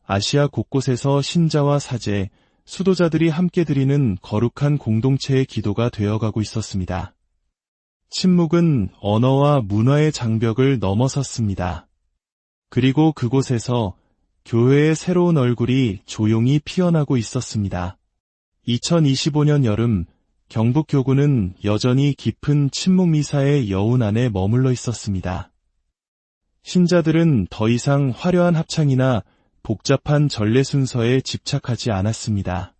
아시아 곳곳에서 신자와 사제, 수도자들이 함께 드리는 거룩한 공동체의 기도가 되어가고 있었습니다. 침묵은 언어와 문화의 장벽을 넘어섰습니다. 그리고 그곳에서 교회의 새로운 얼굴이 조용히 피어나고 있었습니다. 2025년 여름, 경북교구는 여전히 깊은 침묵 미사의 여운 안에 머물러 있었습니다. 신자들은 더 이상 화려한 합창이나 복잡한 전례 순서에 집착하지 않았습니다.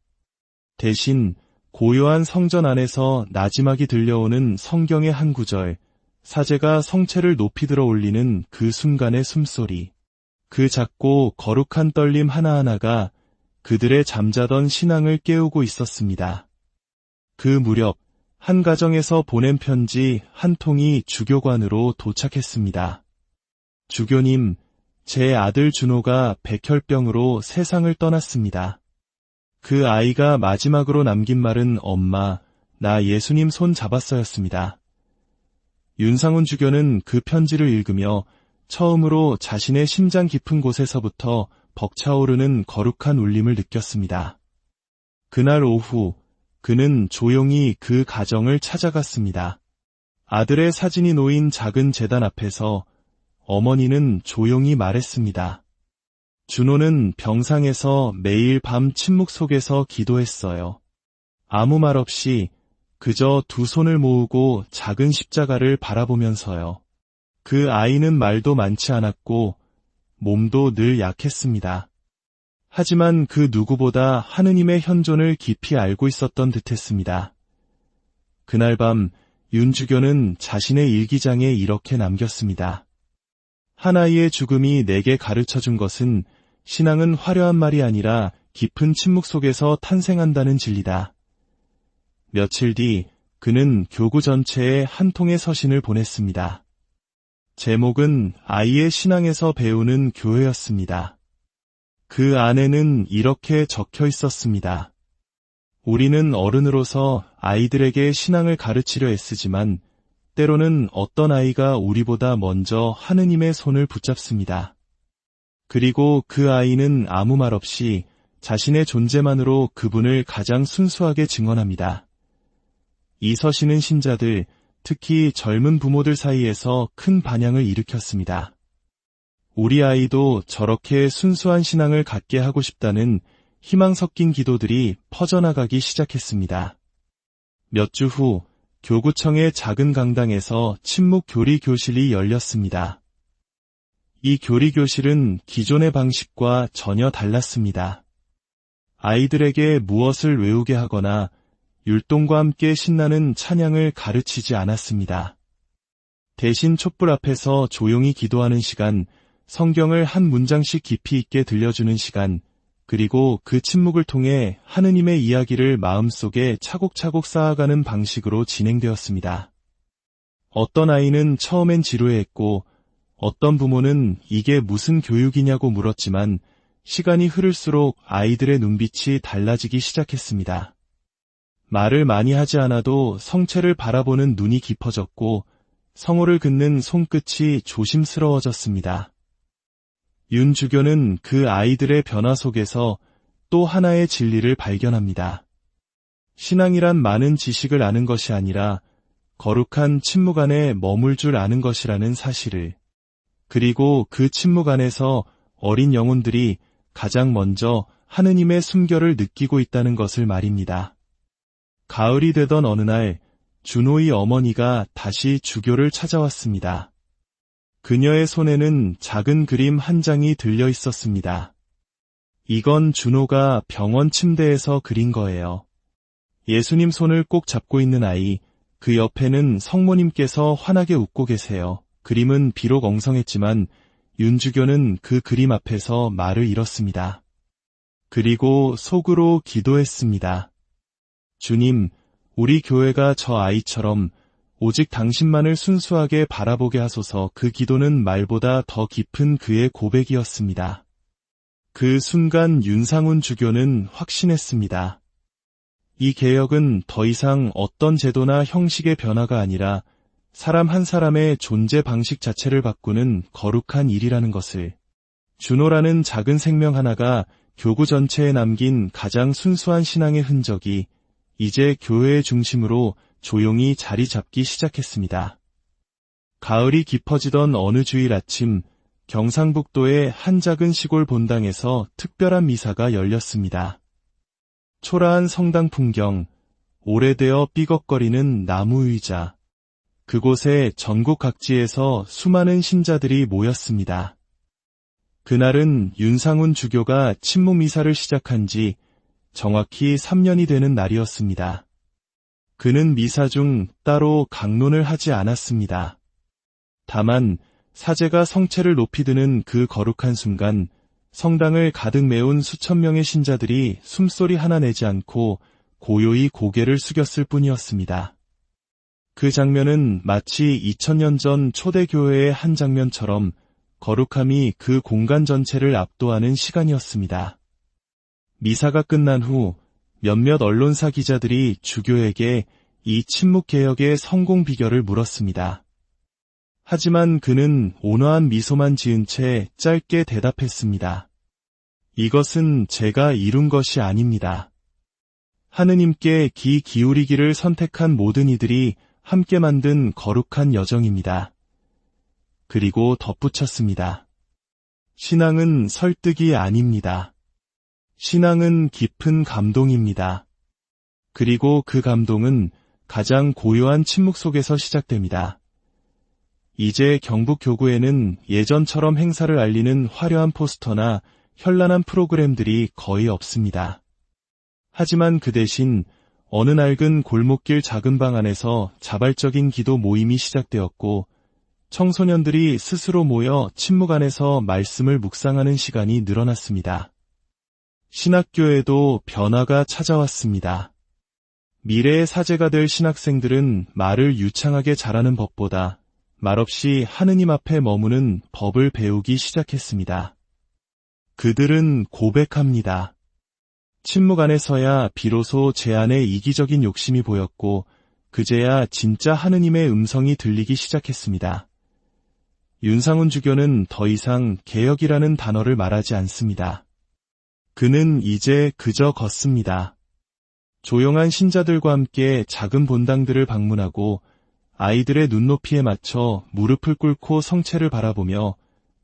대신 고요한 성전 안에서 나지막이 들려오는 성경의 한 구절, 사제가 성체를 높이 들어 올리는 그 순간의 숨소리, 그 작고 거룩한 떨림 하나하나가 그들의 잠자던 신앙을 깨우고 있었습니다. 그 무렵 한 가정에서 보낸 편지 한 통이 주교관으로 도착했습니다. 주교님, 제 아들 준호가 백혈병으로 세상을 떠났습니다. 그 아이가 마지막으로 남긴 말은 엄마, 나 예수님 손 잡았어였습니다. 윤상훈 주교는 그 편지를 읽으며 처음으로 자신의 심장 깊은 곳에서부터 벅차오르는 거룩한 울림을 느꼈습니다. 그날 오후 그는 조용히 그 가정을 찾아갔습니다. 아들의 사진이 놓인 작은 제단 앞에서 어머니는 조용히 말했습니다. 준호는 병상에서 매일 밤 침묵 속에서 기도했어요. 아무 말 없이 그저 두 손을 모으고 작은 십자가를 바라보면서요. 그 아이는 말도 많지 않았고 몸도 늘 약했습니다. 하지만 그 누구보다 하느님의 현존을 깊이 알고 있었던 듯했습니다. 그날 밤 윤 주교는 자신의 일기장에 이렇게 남겼습니다. 한 아이의 죽음이 내게 가르쳐준 것은 신앙은 화려한 말이 아니라 깊은 침묵 속에서 탄생한다는 진리다. 며칠 뒤 그는 교구 전체에 한 통의 서신을 보냈습니다. 제목은 아이의 신앙에서 배우는 교회였습니다. 그 안에는 이렇게 적혀 있었습니다. 우리는 어른으로서 아이들에게 신앙을 가르치려 애쓰지만 때로는 어떤 아이가 우리보다 먼저 하느님의 손을 붙잡습니다. 그리고 그 아이는 아무 말 없이 자신의 존재만으로 그분을 가장 순수하게 증언합니다. 이 서신은 신자들, 특히 젊은 부모들 사이에서 큰 반향을 일으켰습니다. 우리 아이도 저렇게 순수한 신앙을 갖게 하고 싶다는 희망 섞인 기도들이 퍼져나가기 시작했습니다. 몇 주 후 교구청의 작은 강당에서 침묵 교리 교실이 열렸습니다. 이 교리 교실은 기존의 방식과 전혀 달랐습니다. 아이들에게 무엇을 외우게 하거나 율동과 함께 신나는 찬양을 가르치지 않았습니다. 대신 촛불 앞에서 조용히 기도하는 시간, 성경을 한 문장씩 깊이 있게 들려주는 시간, 그리고 그 침묵을 통해 하느님의 이야기를 마음속에 차곡차곡 쌓아가는 방식으로 진행되었습니다. 어떤 아이는 처음엔 지루해했고 어떤 부모는 이게 무슨 교육이냐고 물었지만 시간이 흐를수록 아이들의 눈빛이 달라지기 시작했습니다. 말을 많이 하지 않아도 성체를 바라보는 눈이 깊어졌고 성호를 긋는 손끝이 조심스러워졌습니다. 윤 주교는 그 아이들의 변화 속에서 또 하나의 진리를 발견합니다. 신앙이란 많은 지식을 아는 것이 아니라 거룩한 침묵 안에 머물 줄 아는 것이라는 사실을, 그리고 그 침묵 안에서 어린 영혼들이 가장 먼저 하느님의 숨결을 느끼고 있다는 것을 말입니다. 가을이 되던 어느 날 준호의 어머니가 다시 주교를 찾아왔습니다. 그녀의 손에는 작은 그림 한 장이 들려 있었습니다. 이건 준호가 병원 침대에서 그린 거예요. 예수님 손을 꼭 잡고 있는 아이, 그 옆에는 성모님께서 환하게 웃고 계세요. 그림은 비록 엉성했지만 윤주교는 그 그림 앞에서 말을 잃었습니다. 그리고 속으로 기도했습니다. 주님, 우리 교회가 저 아이처럼 오직 당신만을 순수하게 바라보게 하소서. 그 기도는 말보다 더 깊은 그의 고백이었습니다. 그 순간 윤상훈 주교는 확신했습니다. 이 개혁은 더 이상 어떤 제도나 형식의 변화가 아니라 사람 한 사람의 존재 방식 자체를 바꾸는 거룩한 일이라는 것을. 준호라는 작은 생명 하나가 교구 전체에 남긴 가장 순수한 신앙의 흔적이 이제 교회의 중심으로 조용히 자리 잡기 시작했습니다. 가을이 깊어지던 어느 주일 아침, 경상북도의 한 작은 시골 본당에서 특별한 미사가 열렸습니다. 초라한 성당 풍경, 오래되어 삐걱거리는 나무 의자, 그곳에 전국 각지에서 수많은 신자들이 모였습니다. 그날은 윤상훈 주교가 침묵 미사를 시작한 지 정확히 3년이 되는 날이었습니다. 그는 미사 중 따로 강론을 하지 않았습니다. 다만 사제가 성체를 높이 드는 그 거룩한 순간 성당을 가득 메운 수천 명의 신자들이 숨소리 하나 내지 않고 고요히 고개를 숙였을 뿐이었습니다. 그 장면은 마치 2000년 전 초대교회의 한 장면처럼 거룩함이 그 공간 전체를 압도하는 시간이었습니다. 미사가 끝난 후 몇몇 언론사 기자들이 주교에게 이 침묵개혁의 성공 비결을 물었습니다. 하지만 그는 온화한 미소만 지은 채 짧게 대답했습니다. 이것은 제가 이룬 것이 아닙니다. 하느님께 귀 기울이기를 선택한 모든 이들이 함께 만든 거룩한 여정입니다. 그리고 덧붙였습니다. 신앙은 설득이 아닙니다. 신앙은 깊은 감동입니다. 그리고 그 감동은 가장 고요한 침묵 속에서 시작됩니다. 이제 경북 교구에는 예전처럼 행사를 알리는 화려한 포스터나 현란한 프로그램들이 거의 없습니다. 하지만 그 대신 어느 낡은 골목길 작은 방 안에서 자발적인 기도 모임이 시작되었고 청소년들이 스스로 모여 침묵 안에서 말씀을 묵상하는 시간이 늘어났습니다. 신학교에도 변화가 찾아왔습니다. 미래의 사제가 될 신학생들은 말을 유창하게 잘하는 법보다 말없이 하느님 앞에 머무는 법을 배우기 시작했습니다. 그들은 고백합니다. 침묵 안에서야 비로소 제 안에 이기적인 욕심이 보였고 그제야 진짜 하느님의 음성이 들리기 시작했습니다. 윤상훈 주교는 더 이상 개혁이라는 단어를 말하지 않습니다. 그는 이제 그저 걷습니다. 조용한 신자들과 함께 작은 본당들을 방문하고 아이들의 눈높이에 맞춰 무릎을 꿇고 성체를 바라보며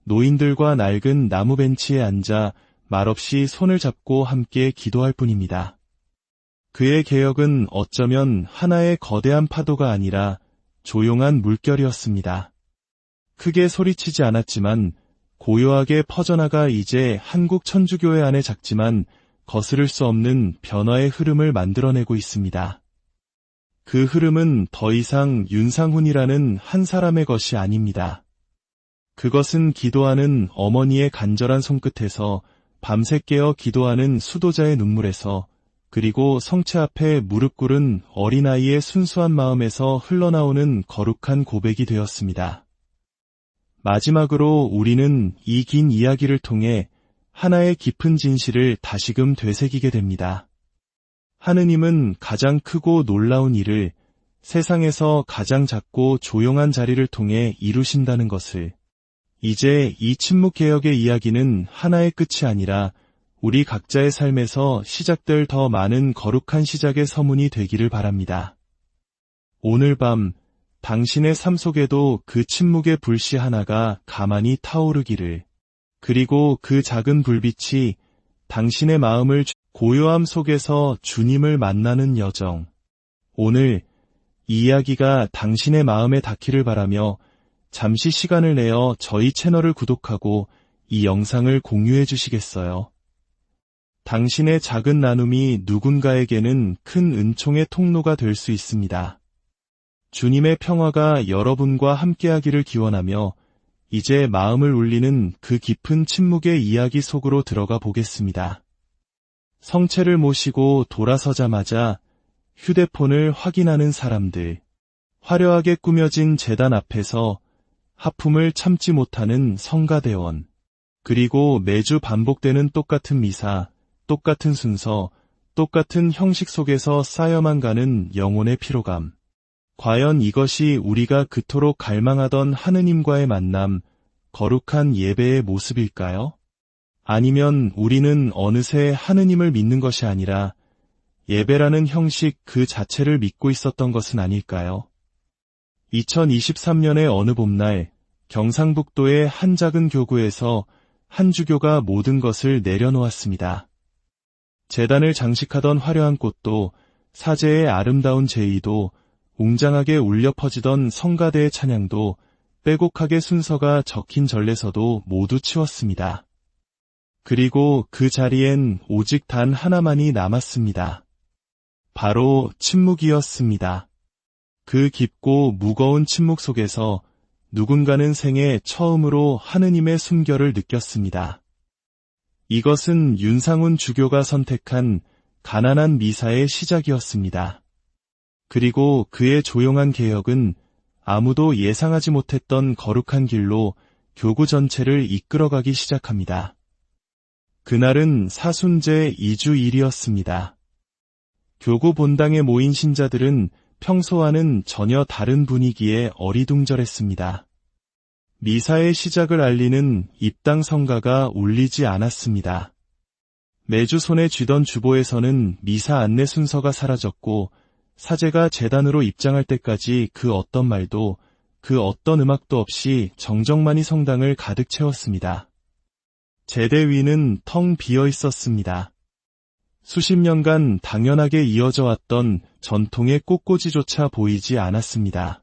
노인들과 낡은 나무 벤치에 앉아 말없이 손을 잡고 함께 기도할 뿐입니다. 그의 개혁은 어쩌면 하나의 거대한 파도가 아니라 조용한 물결이었습니다. 크게 소리치지 않았지만 고요하게 퍼져나가 이제 한국 천주교회 안에 작지만 거스를 수 없는 변화의 흐름을 만들어내고 있습니다. 그 흐름은 더 이상 윤상훈이라는 한 사람의 것이 아닙니다. 그것은 기도하는 어머니의 간절한 손끝에서 밤새 깨어 기도하는 수도자의 눈물에서 그리고 성체 앞에 무릎 꿇은 어린아이의 순수한 마음에서 흘러나오는 거룩한 고백이 되었습니다. 마지막으로 우리는 이 긴 이야기를 통해 하나의 깊은 진실을 다시금 되새기게 됩니다. 하느님은 가장 크고 놀라운 일을 세상에서 가장 작고 조용한 자리를 통해 이루신다는 것을. 이제 이 침묵개혁의 이야기는 하나의 끝이 아니라 우리 각자의 삶에서 시작될 더 많은 거룩한 시작의 서문이 되기를 바랍니다. 오늘 밤 당신의 삶 속에도 그 침묵의 불씨 하나가 가만히 타오르기를, 그리고 그 작은 불빛이 당신의 마음을 고요함 속에서 주님을 만나는 여정. 오늘 이 이야기가 당신의 마음에 닿기를 바라며 잠시 시간을 내어 저희 채널을 구독하고 이 영상을 공유해 주시겠어요? 당신의 작은 나눔이 누군가에게는 큰 은총의 통로가 될 수 있습니다. 주님의 평화가 여러분과 함께하기를 기원하며 이제 마음을 울리는 그 깊은 침묵의 이야기 속으로 들어가 보겠습니다. 성체를 모시고 돌아서자마자 휴대폰을 확인하는 사람들, 화려하게 꾸며진 제단 앞에서 하품을 참지 못하는 성가대원, 그리고 매주 반복되는 똑같은 미사, 똑같은 순서, 똑같은 형식 속에서 쌓여만 가는 영혼의 피로감. 과연 이것이 우리가 그토록 갈망하던 하느님과의 만남, 거룩한 예배의 모습일까요? 아니면 우리는 어느새 하느님을 믿는 것이 아니라 예배라는 형식 그 자체를 믿고 있었던 것은 아닐까요? 2023년의 어느 봄날, 경상북도의 한 작은 교구에서 한 주교가 모든 것을 내려놓았습니다. 제단을 장식하던 화려한 꽃도, 사제의 아름다운 제의도, 웅장하게 울려 퍼지던 성가대의 찬양도, 빼곡하게 순서가 적힌 전례서도 모두 치웠습니다. 그리고 그 자리엔 오직 단 하나만이 남았습니다. 바로 침묵이었습니다. 그 깊고 무거운 침묵 속에서 누군가는 생애 처음으로 하느님의 숨결을 느꼈습니다. 이것은 윤상훈 주교가 선택한 가난한 미사의 시작이었습니다. 그리고 그의 조용한 개혁은 아무도 예상하지 못했던 거룩한 길로 교구 전체를 이끌어가기 시작합니다. 그날은 사순제 2주일이었습니다. 교구 본당에 모인 신자들은 평소와는 전혀 다른 분위기에 어리둥절했습니다. 미사의 시작을 알리는 입당 성가가 울리지 않았습니다. 매주 손에 쥐던 주보에서는 미사 안내 순서가 사라졌고 사제가 제단으로 입장할 때까지 그 어떤 말도 그 어떤 음악도 없이 정적만이 성당을 가득 채웠습니다. 제대 위는 텅 비어 있었습니다. 수십 년간 당연하게 이어져 왔던 전통의 꽃꽂이조차 보이지 않았습니다.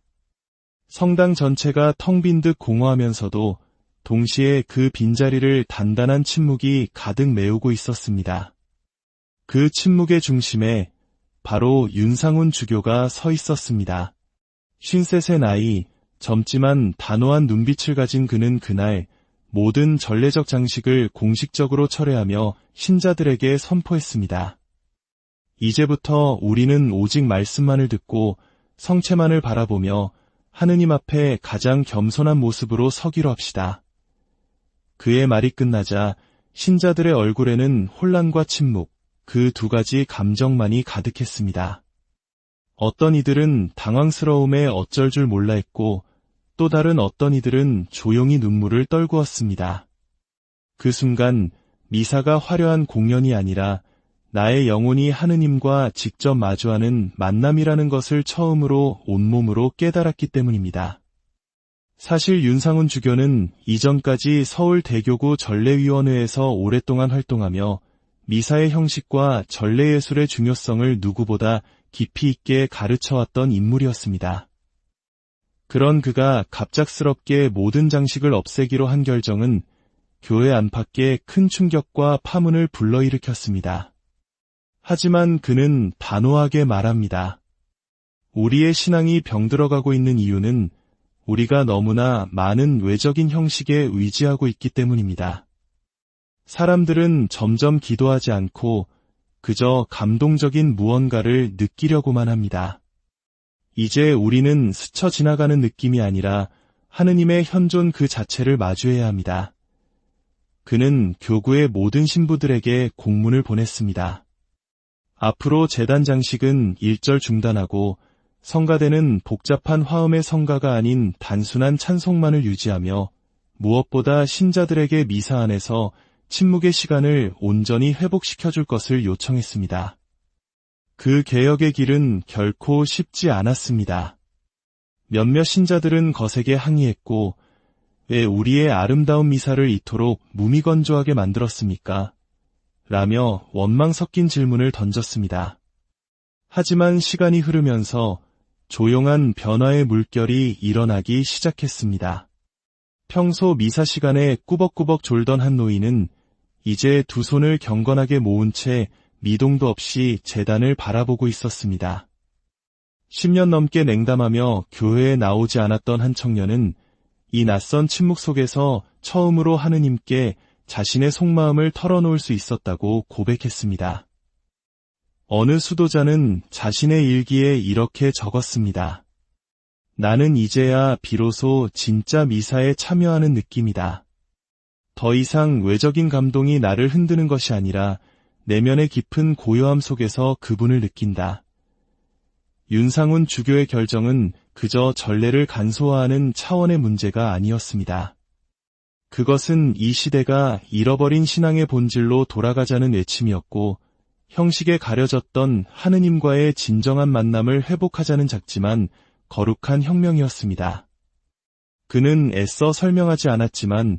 성당 전체가 텅 빈 듯 공허하면서도 동시에 그 빈자리를 단단한 침묵이 가득 메우고 있었습니다. 그 침묵의 중심에 바로 윤상훈 주교가 서 있었습니다. 53의 나이, 젊지만 단호한 눈빛을 가진 그는 그날 모든 전례적 장식을 공식적으로 철회하며 신자들에게 선포했습니다. 이제부터 우리는 오직 말씀만을 듣고 성체만을 바라보며 하느님 앞에 가장 겸손한 모습으로 서기로 합시다. 그의 말이 끝나자 신자들의 얼굴에는 혼란과 침묵, 그 두 가지 감정만이 가득했습니다. 어떤 이들은 당황스러움에 어쩔 줄 몰라 했고 또 다른 어떤 이들은 조용히 눈물을 떨구었습니다. 그 순간 미사가 화려한 공연이 아니라 나의 영혼이 하느님과 직접 마주하는 만남이라는 것을 처음으로 온몸으로 깨달았기 때문입니다. 사실 윤상훈 주교는 이전까지 서울대교구 전례위원회에서 오랫동안 활동하며 미사의 형식과 전례예술의 중요성을 누구보다 깊이 있게 가르쳐왔던 인물이었습니다. 그런 그가 갑작스럽게 모든 장식을 없애기로 한 결정은 교회 안팎에 큰 충격과 파문을 불러일으켰습니다. 하지만 그는 단호하게 말합니다. 우리의 신앙이 병들어가고 있는 이유는 우리가 너무나 많은 외적인 형식에 의지하고 있기 때문입니다. 사람들은 점점 기도하지 않고 그저 감동적인 무언가를 느끼려고만 합니다. 이제 우리는 스쳐 지나가는 느낌이 아니라 하느님의 현존 그 자체를 마주해야 합니다. 그는 교구의 모든 신부들에게 공문을 보냈습니다. 앞으로 제단 장식은 일절 중단하고 성가대는 복잡한 화음의 성가가 아닌 단순한 찬송만을 유지하며 무엇보다 신자들에게 미사 안에서 침묵의 시간을 온전히 회복시켜줄 것을 요청했습니다. 그 개혁의 길은 결코 쉽지 않았습니다. 몇몇 신자들은 거세게 항의했고 왜 우리의 아름다운 미사를 이토록 무미건조하게 만들었습니까? 라며 원망 섞인 질문을 던졌습니다. 하지만 시간이 흐르면서 조용한 변화의 물결이 일어나기 시작했습니다. 평소 미사 시간에 꾸벅꾸벅 졸던 한 노인은 이제 두 손을 경건하게 모은 채 미동도 없이 제단을 바라보고 있었습니다. 10년 넘게 냉담하며 교회에 나오지 않았던 한 청년은 이 낯선 침묵 속에서 처음으로 하느님께 자신의 속마음을 털어놓을 수 있었다고 고백했습니다. 어느 수도자는 자신의 일기에 이렇게 적었습니다. 나는 이제야 비로소 진짜 미사에 참여하는 느낌이다. 더 이상 외적인 감동이 나를 흔드는 것이 아니라 내면의 깊은 고요함 속에서 그분을 느낀다. 윤상훈 주교의 결정은 그저 전례를 간소화하는 차원의 문제가 아니었습니다. 그것은 이 시대가 잃어버린 신앙의 본질로 돌아가자는 외침이었고, 형식에 가려졌던 하느님과의 진정한 만남을 회복하자는 작지만 거룩한 혁명이었습니다. 그는 애써 설명하지 않았지만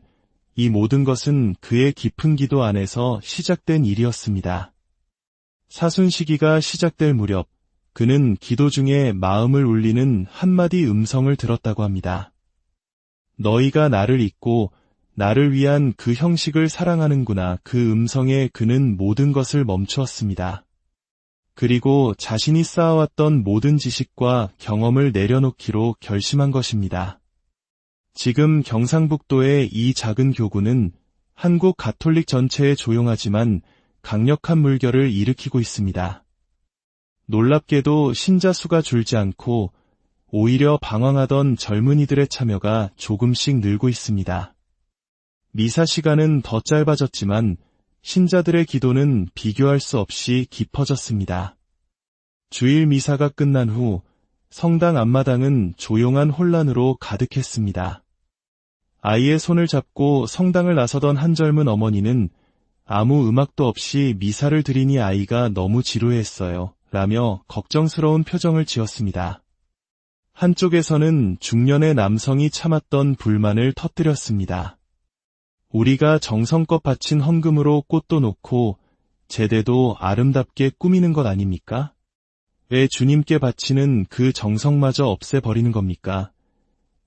이 모든 것은 그의 깊은 기도 안에서 시작된 일이었습니다. 사순 시기가 시작될 무렵 그는 기도 중에 마음을 울리는 한마디 음성을 들었다고 합니다. 너희가 나를 잊고 나를 위한 그 형식을 사랑하는구나. 그 음성에 그는 모든 것을 멈추었습니다. 그리고 자신이 쌓아왔던 모든 지식과 경험을 내려놓기로 결심한 것입니다. 지금 경상북도의 이 작은 교구는 한국 가톨릭 전체에 조용하지만 강력한 물결을 일으키고 있습니다. 놀랍게도 신자 수가 줄지 않고 오히려 방황하던 젊은이들의 참여가 조금씩 늘고 있습니다. 미사 시간은 더 짧아졌지만 신자들의 기도는 비교할 수 없이 깊어졌습니다. 주일 미사가 끝난 후 성당 앞마당은 조용한 혼란으로 가득했습니다. 아이의 손을 잡고 성당을 나서던 한 젊은 어머니는 아무 음악도 없이 미사를 드리니 아이가 너무 지루해했어요. 라며 걱정스러운 표정을 지었습니다. 한쪽에서는 중년의 남성이 참았던 불만을 터뜨렸습니다. 우리가 정성껏 바친 헌금으로 꽃도 놓고 제대도 아름답게 꾸미는 것 아닙니까? 왜 주님께 바치는 그 정성마저 없애버리는 겁니까?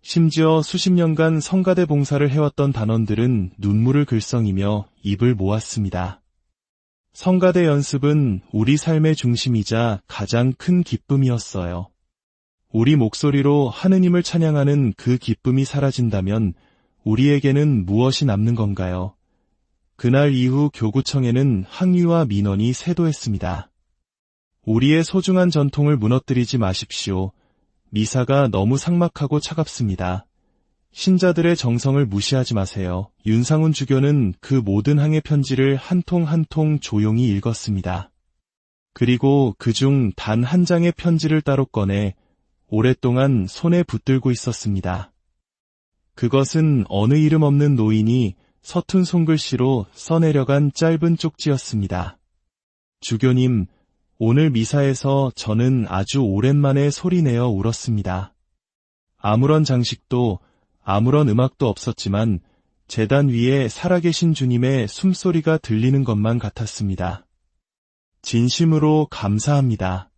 심지어 수십 년간 성가대 봉사를 해왔던 단원들은 눈물을 글썽이며 입을 모았습니다. 성가대 연습은 우리 삶의 중심이자 가장 큰 기쁨이었어요. 우리 목소리로 하느님을 찬양하는 그 기쁨이 사라진다면 우리에게는 무엇이 남는 건가요? 그날 이후 교구청에는 항의와 민원이 쇄도했습니다. 우리의 소중한 전통을 무너뜨리지 마십시오. 미사가 너무 삭막하고 차갑습니다. 신자들의 정성을 무시하지 마세요. 윤상훈 주교는 그 모든 항해 편지를 한 통 한 통 조용히 읽었습니다. 그리고 그중 단 한 장의 편지를 따로 꺼내 오랫동안 손에 붙들고 있었습니다. 그것은 어느 이름 없는 노인이 서툰 손글씨로 써내려간 짧은 쪽지였습니다. 주교님, 오늘 미사에서 저는 아주 오랜만에 소리내어 울었습니다. 아무런 장식도 아무런 음악도 없었지만 제단 위에 살아계신 주님의 숨소리가 들리는 것만 같았습니다. 진심으로 감사합니다.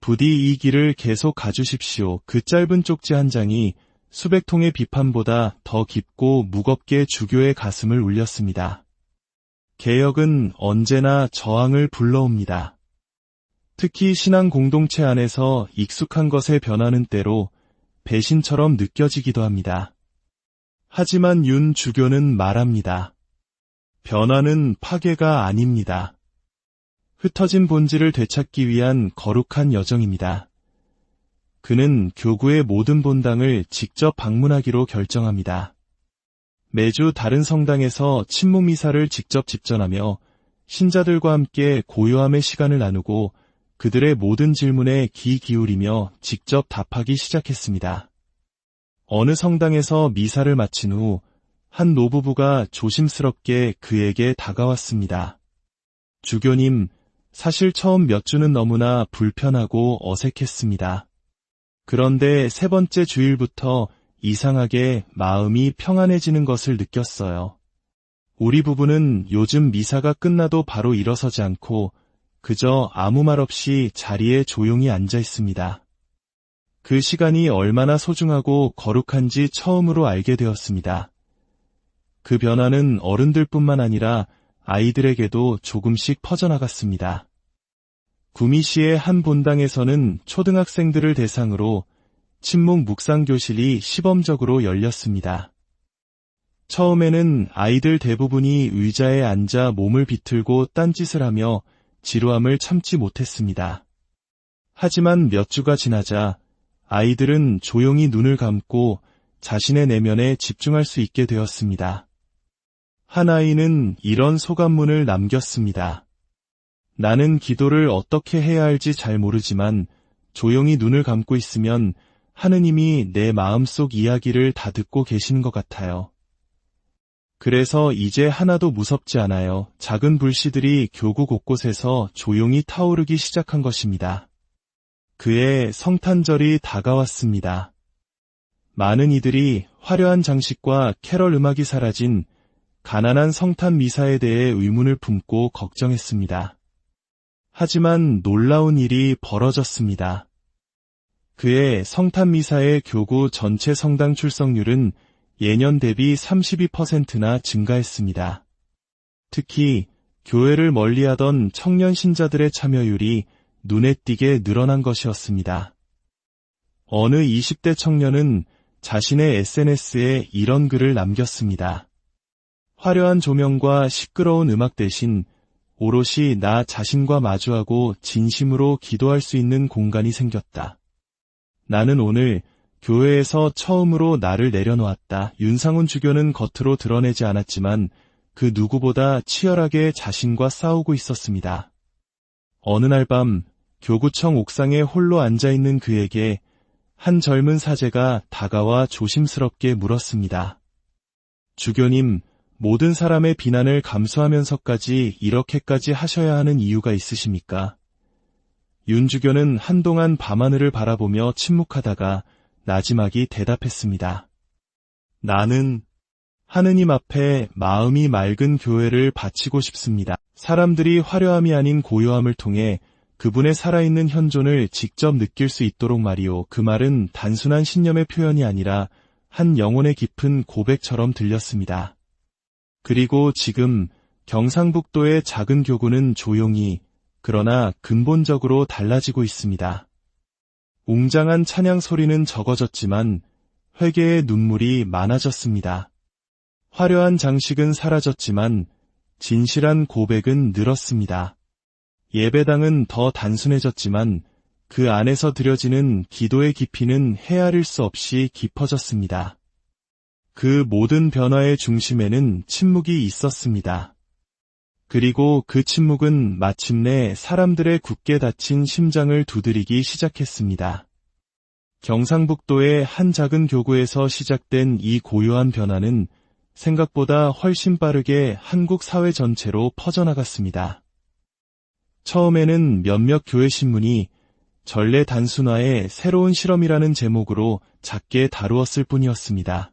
부디 이 길을 계속 가주십시오. 그 짧은 쪽지 한 장이 수백 통의 비판보다 더 깊고 무겁게 주교의 가슴을 울렸습니다. 개혁은 언제나 저항을 불러옵니다. 특히 신앙 공동체 안에서 익숙한 것에 변하는 때로 배신처럼 느껴지기도 합니다. 하지만 윤 주교는 말합니다. 변화는 파괴가 아닙니다. 흩어진 본질을 되찾기 위한 거룩한 여정입니다. 그는 교구의 모든 본당을 직접 방문하기로 결정합니다. 매주 다른 성당에서 침묵 미사를 직접 집전하며 신자들과 함께 고요함의 시간을 나누고 그들의 모든 질문에 귀 기울이며 직접 답하기 시작했습니다. 어느 성당에서 미사를 마친 후 한 노부부가 조심스럽게 그에게 다가왔습니다. 주교님, 사실 처음 몇 주는 너무나 불편하고 어색했습니다. 그런데 세 번째 주일부터 이상하게 마음이 평안해지는 것을 느꼈어요. 우리 부부는 요즘 미사가 끝나도 바로 일어서지 않고 그저 아무 말 없이 자리에 조용히 앉아 있습니다. 그 시간이 얼마나 소중하고 거룩한지 처음으로 알게 되었습니다. 그 변화는 어른들뿐만 아니라 아이들에게도 조금씩 퍼져나갔습니다. 구미시의 한 본당에서는 초등학생들을 대상으로 침묵 묵상교실이 시범적으로 열렸습니다. 처음에는 아이들 대부분이 의자에 앉아 몸을 비틀고 딴짓을 하며 지루함을 참지 못했습니다. 하지만 몇 주가 지나자 아이들은 조용히 눈을 감고 자신의 내면에 집중할 수 있게 되었습니다. 한 아이는 이런 소감문을 남겼습니다. 나는 기도를 어떻게 해야 할지 잘 모르지만 조용히 눈을 감고 있으면 하느님이 내 마음속 이야기를 다 듣고 계시는 것 같아요. 그래서 이제 하나도 무섭지 않아요. 작은 불씨들이 교구 곳곳에서 조용히 타오르기 시작한 것입니다. 그의 성탄절이 다가왔습니다. 많은 이들이 화려한 장식과 캐럴 음악이 사라진 가난한 성탄 미사에 대해 의문을 품고 걱정했습니다. 하지만 놀라운 일이 벌어졌습니다. 그의 성탄 미사의 교구 전체 성당 출석률은 예년 대비 32%나 증가했습니다. 특히 교회를 멀리하던 청년 신자들의 참여율이 눈에 띄게 늘어난 것이었습니다. 어느 20대 청년은 자신의 SNS에 이런 글을 남겼습니다. 화려한 조명과 시끄러운 음악 대신 오롯이 나 자신과 마주하고 진심으로 기도할 수 있는 공간이 생겼다. 나는 오늘 교회에서 처음으로 나를 내려놓았다. 윤상훈 주교는 겉으로 드러내지 않았지만 그 누구보다 치열하게 자신과 싸우고 있었습니다. 어느 날 밤 교구청 옥상에 홀로 앉아있는 그에게 한 젊은 사제가 다가와 조심스럽게 물었습니다. 주교님, 모든 사람의 비난을 감수하면서까지 이렇게까지 하셔야 하는 이유가 있으십니까? 윤 주교는 한동안 밤하늘을 바라보며 침묵하다가 나지막이 대답했습니다. 나는 하느님 앞에 마음이 맑은 교회를 바치고 싶습니다. 사람들이 화려함이 아닌 고요함을 통해 그분의 살아있는 현존을 직접 느낄 수 있도록 말이오. 그 말은 단순한 신념의 표현이 아니라 한 영혼의 깊은 고백처럼 들렸습니다. 그리고 지금 경상북도의 작은 교구는 조용히 그러나 근본적으로 달라지고 있습니다. 웅장한 찬양 소리는 적어졌지만 회개의 눈물이 많아졌습니다. 화려한 장식은 사라졌지만 진실한 고백은 늘었습니다. 예배당은 더 단순해졌지만 그 안에서 드려지는 기도의 깊이는 헤아릴 수 없이 깊어졌습니다. 그 모든 변화의 중심에는 침묵이 있었습니다. 그리고 그 침묵은 마침내 사람들의 굳게 닫힌 심장을 두드리기 시작했습니다. 경상북도의 한 작은 교구에서 시작된 이 고요한 변화는 생각보다 훨씬 빠르게 한국 사회 전체로 퍼져나갔습니다. 처음에는 몇몇 교회 신문이 전례 단순화의 새로운 실험이라는 제목으로 작게 다루었을 뿐이었습니다.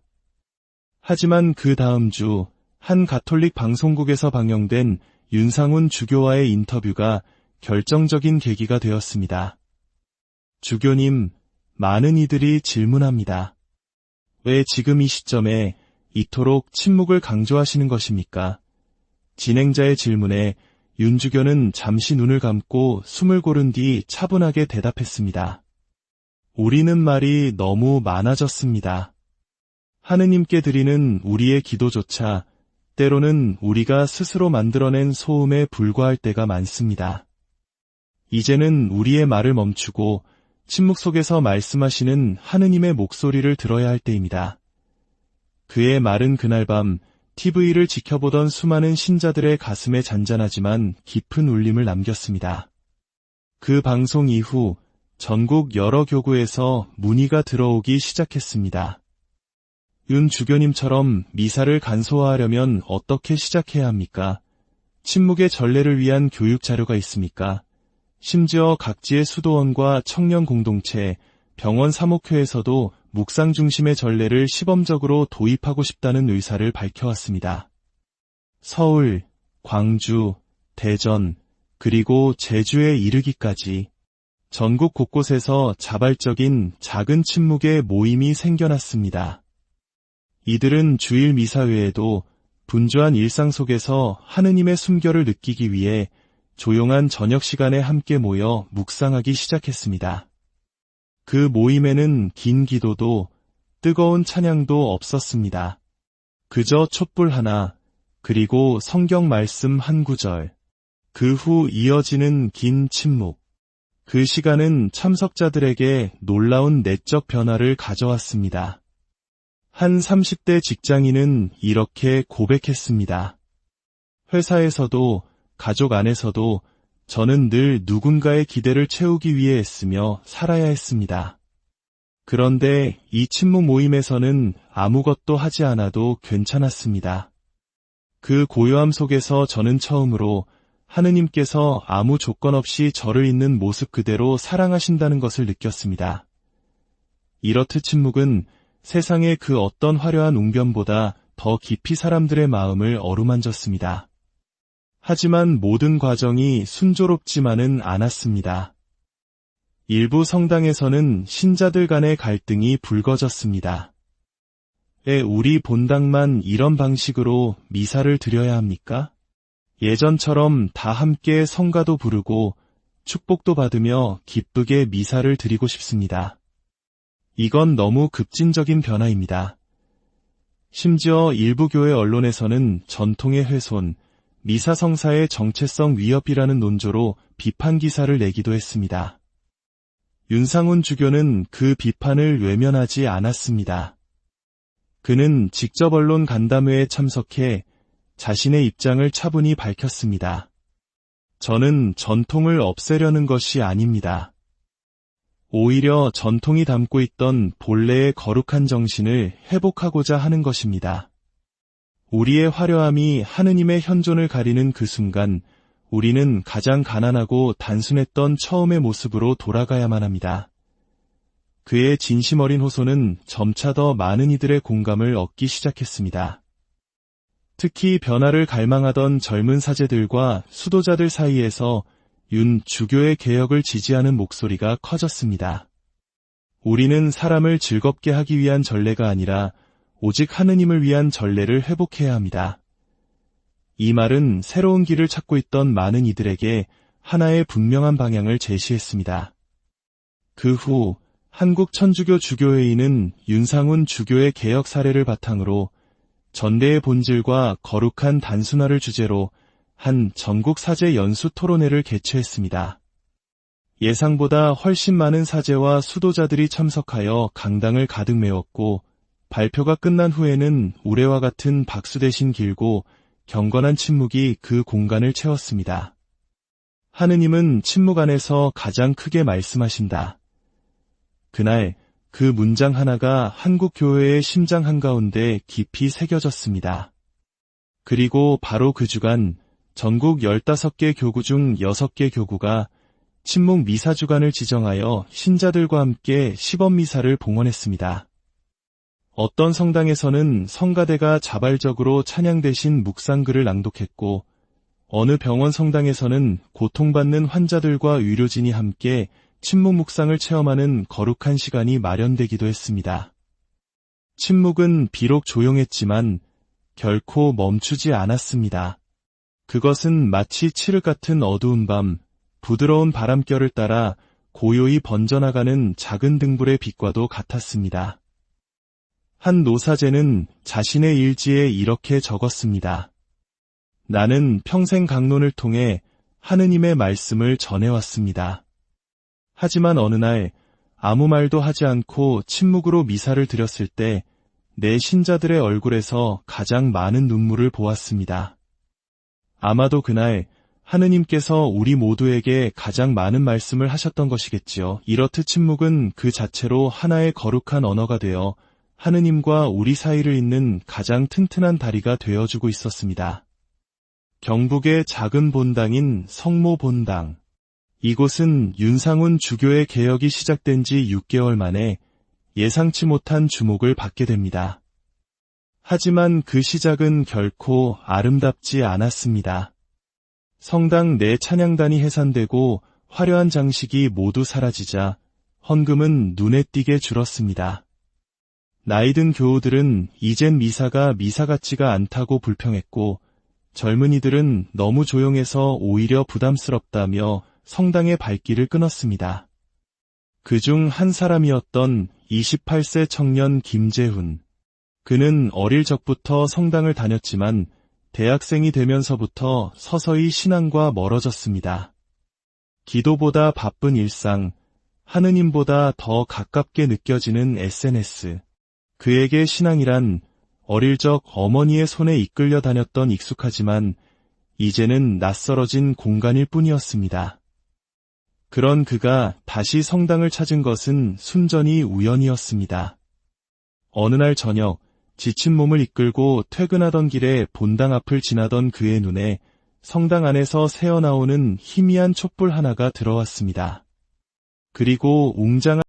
하지만 그 다음 주 한 가톨릭 방송국에서 방영된 윤상훈 주교와의 인터뷰가 결정적인 계기가 되었습니다. 주교님, 많은 이들이 질문합니다. 왜 지금 이 시점에 이토록 침묵을 강조하시는 것입니까? 진행자의 질문에 윤 주교는 잠시 눈을 감고 숨을 고른 뒤 차분하게 대답했습니다. 우리는 말이 너무 많아졌습니다. 하느님께 드리는 우리의 기도조차 때로는 우리가 스스로 만들어낸 소음에 불과할 때가 많습니다. 이제는 우리의 말을 멈추고 침묵 속에서 말씀하시는 하느님의 목소리를 들어야 할 때입니다. 그의 말은 그날 밤 TV를 지켜보던 수많은 신자들의 가슴에 잔잔하지만 깊은 울림을 남겼습니다. 그 방송 이후 전국 여러 교구에서 문의가 들어오기 시작했습니다. 윤 주교님처럼 미사를 간소화하려면 어떻게 시작해야 합니까? 침묵의 전례를 위한 교육 자료가 있습니까? 심지어 각지의 수도원과 청년 공동체, 병원 사목회에서도 묵상 중심의 전례를 시범적으로 도입하고 싶다는 의사를 밝혀왔습니다. 서울, 광주, 대전, 그리고 제주에 이르기까지 전국 곳곳에서 자발적인 작은 침묵의 모임이 생겨났습니다. 이들은 주일 미사 외에도 분주한 일상 속에서 하느님의 숨결을 느끼기 위해 조용한 저녁 시간에 함께 모여 묵상하기 시작했습니다. 그 모임에는 긴 기도도 뜨거운 찬양도 없었습니다. 그저 촛불 하나, 그리고 성경 말씀 한 구절, 그 후 이어지는 긴 침묵. 그 시간은 참석자들에게 놀라운 내적 변화를 가져왔습니다. 한 30대 직장인은 이렇게 고백했습니다. 회사에서도 가족 안에서도 저는 늘 누군가의 기대를 채우기 위해 애쓰며 살아야 했습니다. 그런데 이 친목 모임에서는 아무것도 하지 않아도 괜찮았습니다. 그 고요함 속에서 저는 처음으로 하느님께서 아무 조건 없이 저를 있는 모습 그대로 사랑하신다는 것을 느꼈습니다. 이렇듯 침묵은 세상의 그 어떤 화려한 웅변보다 더 깊이 사람들의 마음을 어루만졌습니다. 하지만 모든 과정이 순조롭지만은 않았습니다. 일부 성당에서는 신자들 간의 갈등이 불거졌습니다. 왜 우리 본당만 이런 방식으로 미사를 드려야 합니까? 예전처럼 다 함께 성가도 부르고 축복도 받으며 기쁘게 미사를 드리고 싶습니다. 이건 너무 급진적인 변화입니다. 심지어 일부 교회 언론에서는 전통의 훼손, 미사 성사의 정체성 위협이라는 논조로 비판 기사를 내기도 했습니다. 윤상훈 주교는 그 비판을 외면하지 않았습니다. 그는 직접 언론 간담회에 참석해 자신의 입장을 차분히 밝혔습니다. 저는 전통을 없애려는 것이 아닙니다. 오히려 전통이 담고 있던 본래의 거룩한 정신을 회복하고자 하는 것입니다. 우리의 화려함이 하느님의 현존을 가리는 그 순간 우리는 가장 가난하고 단순했던 처음의 모습으로 돌아가야만 합니다. 그의 진심 어린 호소는 점차 더 많은 이들의 공감을 얻기 시작했습니다. 특히 변화를 갈망하던 젊은 사제들과 수도자들 사이에서 윤 주교의 개혁을 지지하는 목소리가 커졌습니다. 우리는 사람을 즐겁게 하기 위한 전례가 아니라 오직 하느님을 위한 전례를 회복해야 합니다. 이 말은 새로운 길을 찾고 있던 많은 이들에게 하나의 분명한 방향을 제시했습니다. 그 후 한국 천주교 주교회의는 윤상훈 주교의 개혁 사례를 바탕으로 전례의 본질과 거룩한 단순화를 주제로 한 전국 사제 연수 토론회를 개최했습니다. 예상보다 훨씬 많은 사제와 수도자들이 참석하여 강당을 가득 메웠고 발표가 끝난 후에는 우레와 같은 박수 대신 길고 경건한 침묵이 그 공간을 채웠습니다. 하느님은 침묵 안에서 가장 크게 말씀하신다. 그날 그 문장 하나가 한국 교회의 심장 한가운데 깊이 새겨졌습니다. 그리고 바로 그 주간 전국 15개 교구 중 6개 교구가 침묵 미사 주간을 지정하여 신자들과 함께 시범 미사를 봉헌했습니다. 어떤 성당에서는 성가대가 자발적으로 찬양 대신 묵상글을 낭독했고 어느 병원 성당에서는 고통받는 환자들과 의료진이 함께 침묵 묵상을 체험하는 거룩한 시간이 마련되기도 했습니다. 침묵은 비록 조용했지만 결코 멈추지 않았습니다. 그것은 마치 칠흑 같은 어두운 밤, 부드러운 바람결을 따라 고요히 번져나가는 작은 등불의 빛과도 같았습니다. 한 노사제는 자신의 일지에 이렇게 적었습니다. 나는 평생 강론을 통해 하느님의 말씀을 전해왔습니다. 하지만 어느 날 아무 말도 하지 않고 침묵으로 미사를 드렸을 때 내 신자들의 얼굴에서 가장 많은 눈물을 보았습니다. 아마도 그날 하느님께서 우리 모두에게 가장 많은 말씀을 하셨던 것이겠지요. 이렇듯 침묵은 그 자체로 하나의 거룩한 언어가 되어 하느님과 우리 사이를 잇는 가장 튼튼한 다리가 되어주고 있었습니다. 경북의 작은 본당인 성모 본당. 이곳은 윤상훈 주교의 개혁이 시작된 지 6개월 만에 예상치 못한 주목을 받게 됩니다. 하지만 그 시작은 결코 아름답지 않았습니다. 성당 내 찬양단이 해산되고 화려한 장식이 모두 사라지자 헌금은 눈에 띄게 줄었습니다. 나이든 교우들은 이젠 미사가 미사 같지가 않다고 불평했고 젊은이들은 너무 조용해서 오히려 부담스럽다며 성당의 발길을 끊었습니다. 그중 한 사람이었던 28세 청년 김재훈. 그는 어릴 적부터 성당을 다녔지만 대학생이 되면서부터 서서히 신앙과 멀어졌습니다. 기도보다 바쁜 일상, 하느님보다 더 가깝게 느껴지는 SNS. 그에게 신앙이란 어릴 적 어머니의 손에 이끌려 다녔던 익숙하지만 이제는 낯설어진 공간일 뿐이었습니다. 그런 그가 다시 성당을 찾은 것은 순전히 우연이었습니다. 어느 날 저녁, 지친 몸을 이끌고 퇴근하던 길에 본당 앞을 지나던 그의 눈에 성당 안에서 새어나오는 희미한 촛불 하나가 들어왔습니다. 그리고 웅장한